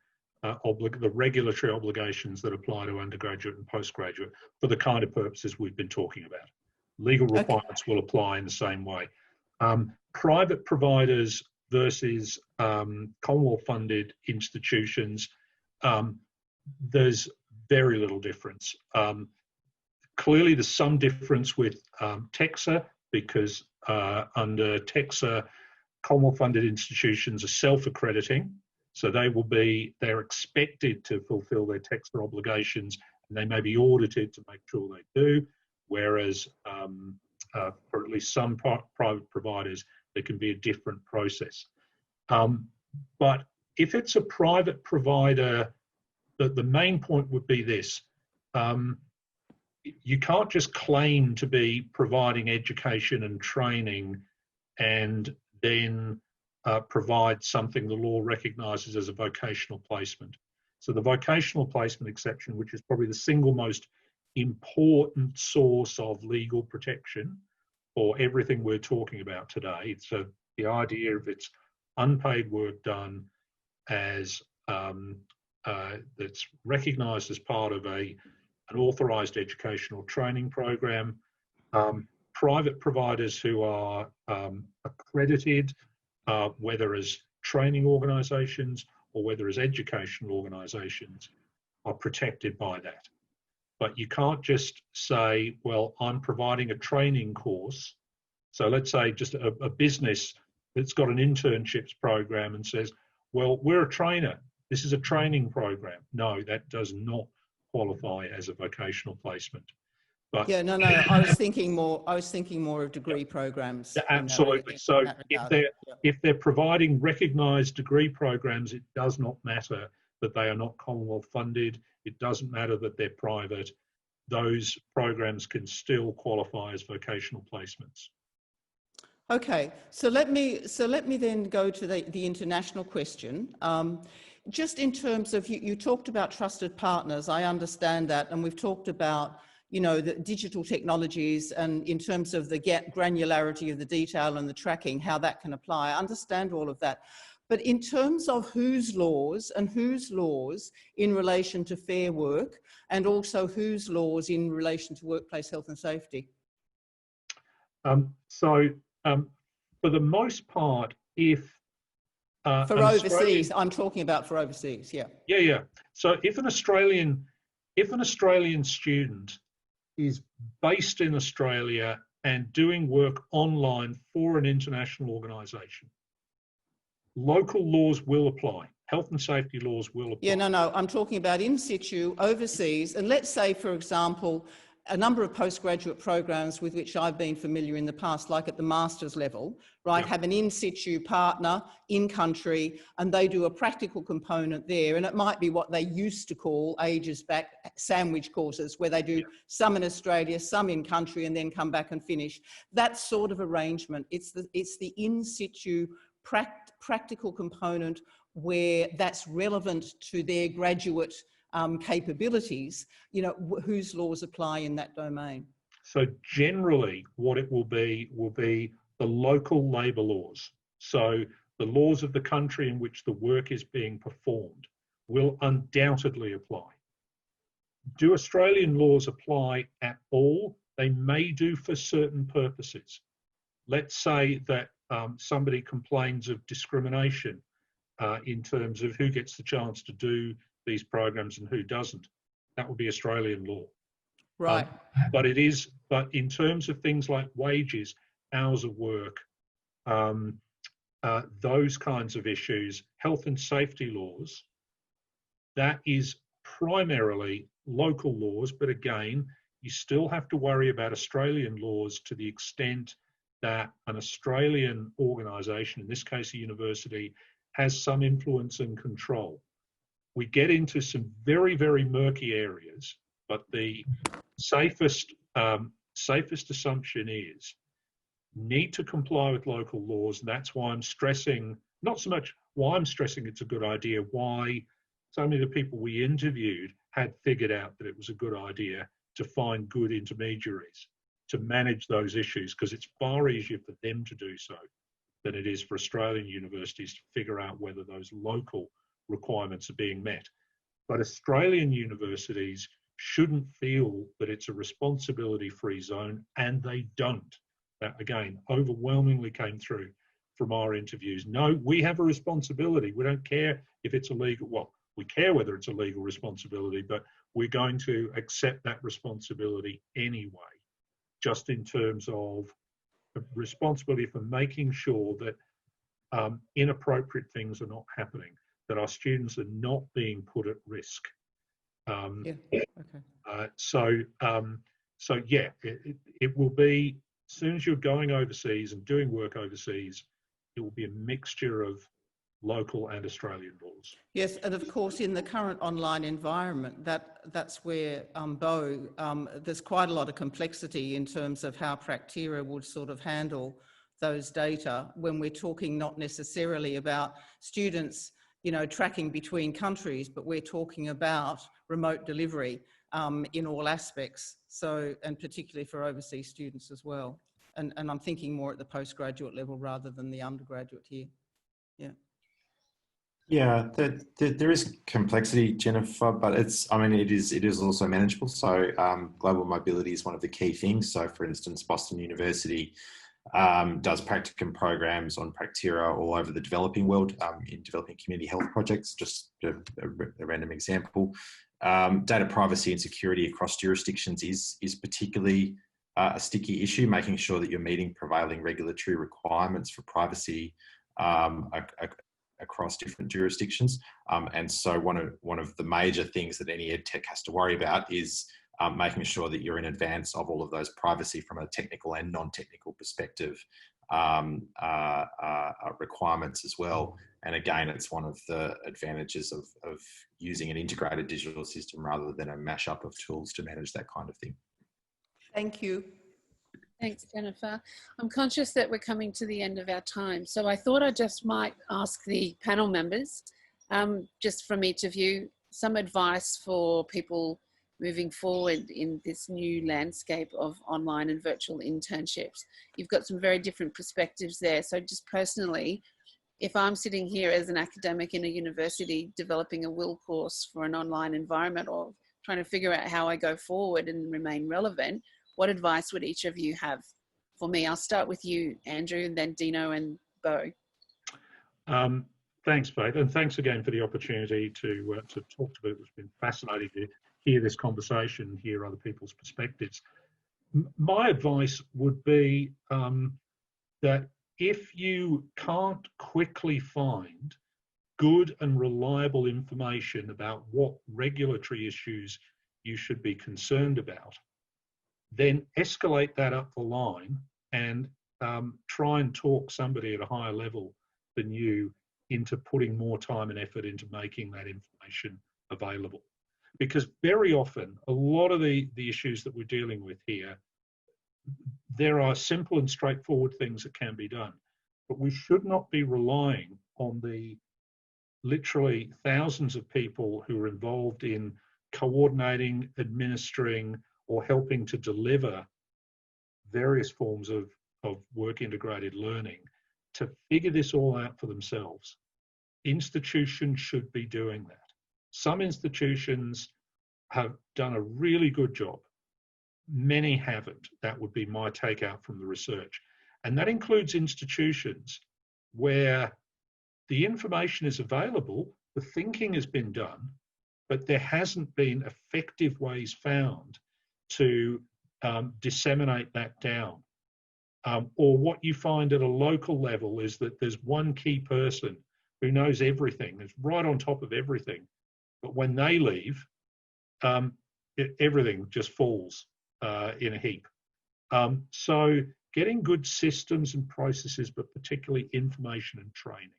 regulatory obligations that apply to undergraduate and postgraduate for the kind of purposes we've been talking about. Legal requirements will apply in the same way. Private providers versus Commonwealth-funded institutions, there's very little difference. Clearly, there's some difference with TEQSA, because under TEQSA, Commonwealth-funded institutions are self-accrediting, so they're expected to fulfil their TEQSA obligations, and they may be audited to make sure they do, whereas for at least some private providers, there can be a different process. But if it's a private provider, the main point would be this. You can't just claim to be providing education and training and then provide something the law recognises as a vocational placement. So the vocational placement exception, which is probably the single most important source of legal protection for everything we're talking about today. So the idea of it's unpaid work done as that's recognised as part of an authorised educational training program. Private providers who are accredited, whether as training organisations or whether as educational organisations, are protected by that. But you can't just say, well, I'm providing a training course. So let's say just a business that's got an internships program and says, well, we're a trainer. This is a training program. No, that does not qualify as a vocational placement. But yeah, no, I was thinking more of degree programs. Absolutely. So if they're providing recognised degree programs, it does not matter that they are not Commonwealth funded. It doesn't matter that they're private. Those programs can still qualify as vocational placements. Okay, so let me then go to the international question. Just in terms of, you talked about trusted partners, I understand that, and we've talked about, you know, the digital technologies and in terms of the granularity of the detail and the tracking, how that can apply. I understand all of that. But in terms of whose laws in relation to fair work, and also whose laws in relation to workplace health and safety? For the most part, if for overseas, I'm talking about for overseas, yeah. Yeah. So if an Australian student is based in Australia and doing work online for an international organisation, local laws will apply. Health and safety laws will apply. Yeah, no, I'm talking about in situ, overseas, and let's say, for example, a number of postgraduate programs with which I've been familiar in the past, like at the master's level, right, have an in situ partner in country, and they do a practical component there. And it might be what they used to call ages back sandwich courses, where they do some in Australia, some in country, and then come back and finish. That sort of arrangement, it's the in situ practical component where that's relevant to their graduate capabilities, you know, whose laws apply in that domain? So generally what it will be the local labour laws. So the laws of the country in which the work is being performed will undoubtedly apply. Do Australian laws apply at all? They may do for certain purposes. Let's say that somebody complains of discrimination in terms of who gets the chance to do these programs and who doesn't. That would be Australian law. Right. But in terms of things like wages, hours of work, those kinds of issues, health and safety laws, that is primarily local laws. But again, you still have to worry about Australian laws to the extent that an Australian organisation, in this case a university, has some influence and control. We get into some very, very murky areas, but the safest assumption is need to comply with local laws. And that's why I'm stressing, not so much why I'm stressing it's a good idea, why so many of the people we interviewed had figured out that it was a good idea to find good intermediaries to manage those issues, because it's far easier for them to do so than it is for Australian universities to figure out whether those local requirements are being met. But Australian universities shouldn't feel that it's a responsibility-free zone, and they don't. That, again, overwhelmingly came through from our interviews. No, we have a responsibility. We don't care if it's a legal, well, we care whether it's a legal responsibility, but we're going to accept that responsibility anyway, just in terms of responsibility for making sure that inappropriate things are not happening, that our students are not being put at risk. It will be, as soon as you're going overseas and doing work overseas, it will be a mixture of local and Australian laws. Yes, and of course in the current online environment, that's where, Beau, there's quite a lot of complexity in terms of how Practera would sort of handle those data when we're talking not necessarily about students, you know, tracking between countries, but we're talking about remote delivery in all aspects. So, and particularly for overseas students as well. And I'm thinking more at the postgraduate level rather than the undergraduate here. Yeah. Yeah, there is complexity, Jennifer, but it is also manageable. So global mobility is one of the key things. So for instance, Boston University does practicum programs on Practera all over the developing world in developing community health projects, just a random example. Data privacy and security across jurisdictions is particularly a sticky issue, making sure that you're meeting prevailing regulatory requirements for privacy across different jurisdictions. And so one of the major things that any EdTech has to worry about is making sure that you're in advance of all of those privacy from a technical and non-technical perspective requirements as well. And again, it's one of the advantages of using an integrated digital system rather than a mashup of tools to manage that kind of thing. Thank you. Thanks, Jennifer. I'm conscious that we're coming to the end of our time, so I thought I just might ask the panel members, just from each of you, some advice for people moving forward in this new landscape of online and virtual internships. You've got some very different perspectives there. So just personally, if I'm sitting here as an academic in a university developing a WIL course for an online environment or trying to figure out how I go forward and remain relevant, what advice would each of you have for me? I'll start with you, Andrew, and then Dino and Beau. Thanks, Faith, and thanks again for the opportunity to talk to people. It's been fascinating to hear this conversation, hear other people's perspectives. My advice would be that if you can't quickly find good and reliable information about what regulatory issues you should be concerned about, then escalate that up the line and try and talk somebody at a higher level than you into putting more time and effort into making that information available. Because very often, a lot of the issues that we're dealing with here, there are simple and straightforward things that can be done, but we should not be relying on the literally thousands of people who are involved in coordinating, administering, or helping to deliver various forms of work integrated learning to figure this all out for themselves. Institutions should be doing that. Some institutions have done a really good job. Many haven't. That would be my takeout from the research. And that includes institutions where the information is available, the thinking has been done, but there hasn't been effective ways found to disseminate that down. Or what you find at a local level is that there's one key person who knows everything, is right on top of everything. But when they leave, everything just falls in a heap. So getting good systems and processes, but particularly information and training,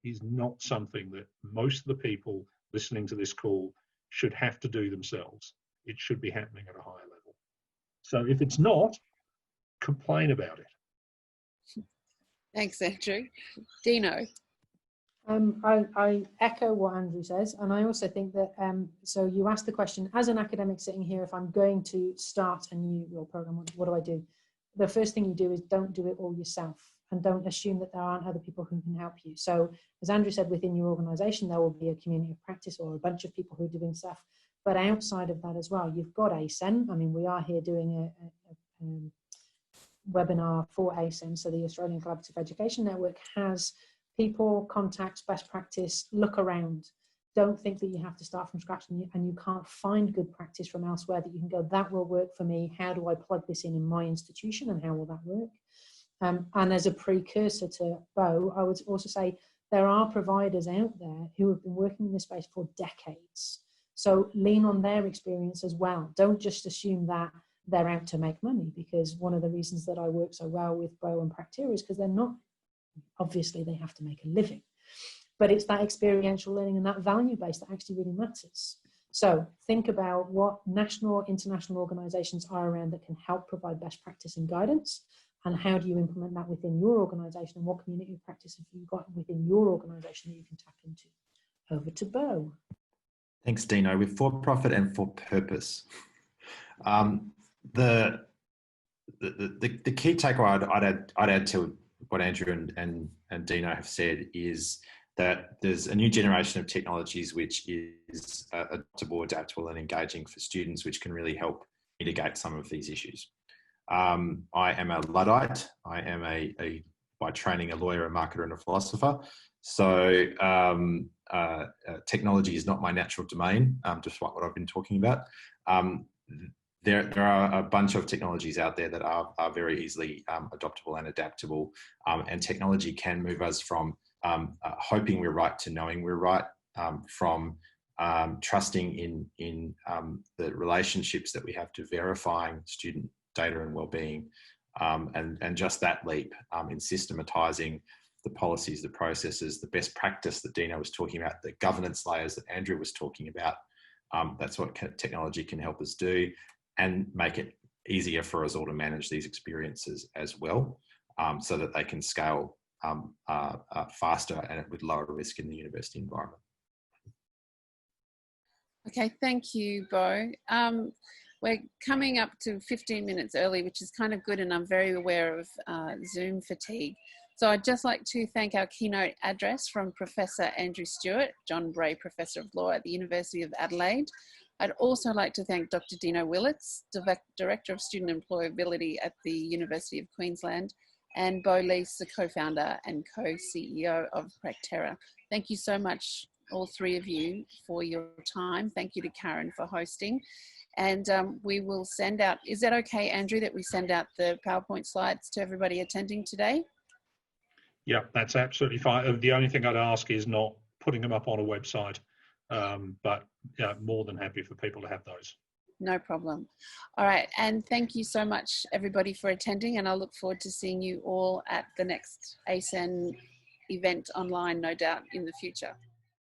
is not something that most of the people listening to this call should have to do themselves. It should be happening at a higher level. So if it's not, complain about it. Thanks, Andrew. Dino. I echo what Andrew says, and I also think that, so you asked the question, as an academic sitting here, if I'm going to start a new WIL program, what do I do? The first thing you do is don't do it all yourself, and don't assume that there aren't other people who can help you. So as Andrew said, within your organisation, there will be a community of practice or a bunch of people who are doing stuff, but outside of that as well, you've got ACEN. I mean, we are here doing a webinar for ACEN, so the Australian Collaborative Education Network has people, contacts, best practice. Look around. Don't think that you have to start from scratch and you can't find good practice from elsewhere that you can go, that will work for me. How do I plug this in my institution, and how will that work? And as a precursor to Beau, I would also say there are providers out there who have been working in this space for decades. So lean on their experience as well. Don't just assume that they're out to make money, because one of the reasons that I work so well with Beau and Practera is because they're not. Obviously, they have to make a living, but it's that experiential learning and that value base that actually really matters. So think about what national, international organizations are around that can help provide best practice and guidance, and how do you implement that within your organization, and what community of practice have you got within your organization that you can tap into. Over to Beau. Thanks, Dino. With for profit and for purpose. The key takeaway I'd add to what Andrew and Dino have said is that there's a new generation of technologies which is adaptable, and engaging for students, which can really help mitigate some of these issues. I am a Luddite. I am by training a lawyer, a marketer and a philosopher. So technology is not my natural domain, despite what I've been talking about. There are a bunch of technologies out there that are very easily adoptable and adaptable, and technology can move us from hoping we're right to knowing we're right, from trusting in the relationships that we have to verifying student data and well-being, and just that leap in systematizing the policies, the processes, the best practice that Dino was talking about, the governance layers that Andrew was talking about. That's what technology can help us do, and make it easier for us all to manage these experiences as well, so that they can scale faster and with lower risk in the university environment. Okay, thank you, Beau. We're coming up to 15 minutes early, which is kind of good, and I'm very aware of Zoom fatigue. So I'd just like to thank our keynote address from Professor Andrew Stewart, John Bray Professor of Law at the University of Adelaide. I'd also like to thank Dr Dino Willex, Director of Student Employability at the University of Queensland, and Beau Leese, the co-founder and co-CEO of Practera. Thank you so much, all three of you, for your time. Thank you to Karen for hosting. And we will send out, is that okay, Andrew, that we send out the PowerPoint slides to everybody attending today? Yeah, that's absolutely fine. The only thing I'd ask is not putting them up on a website, but yeah, more than happy for people to have those. No problem. All right, and thank you so much, everybody, for attending, and I look forward to seeing you all at the next ACEN event online, no doubt, in the future.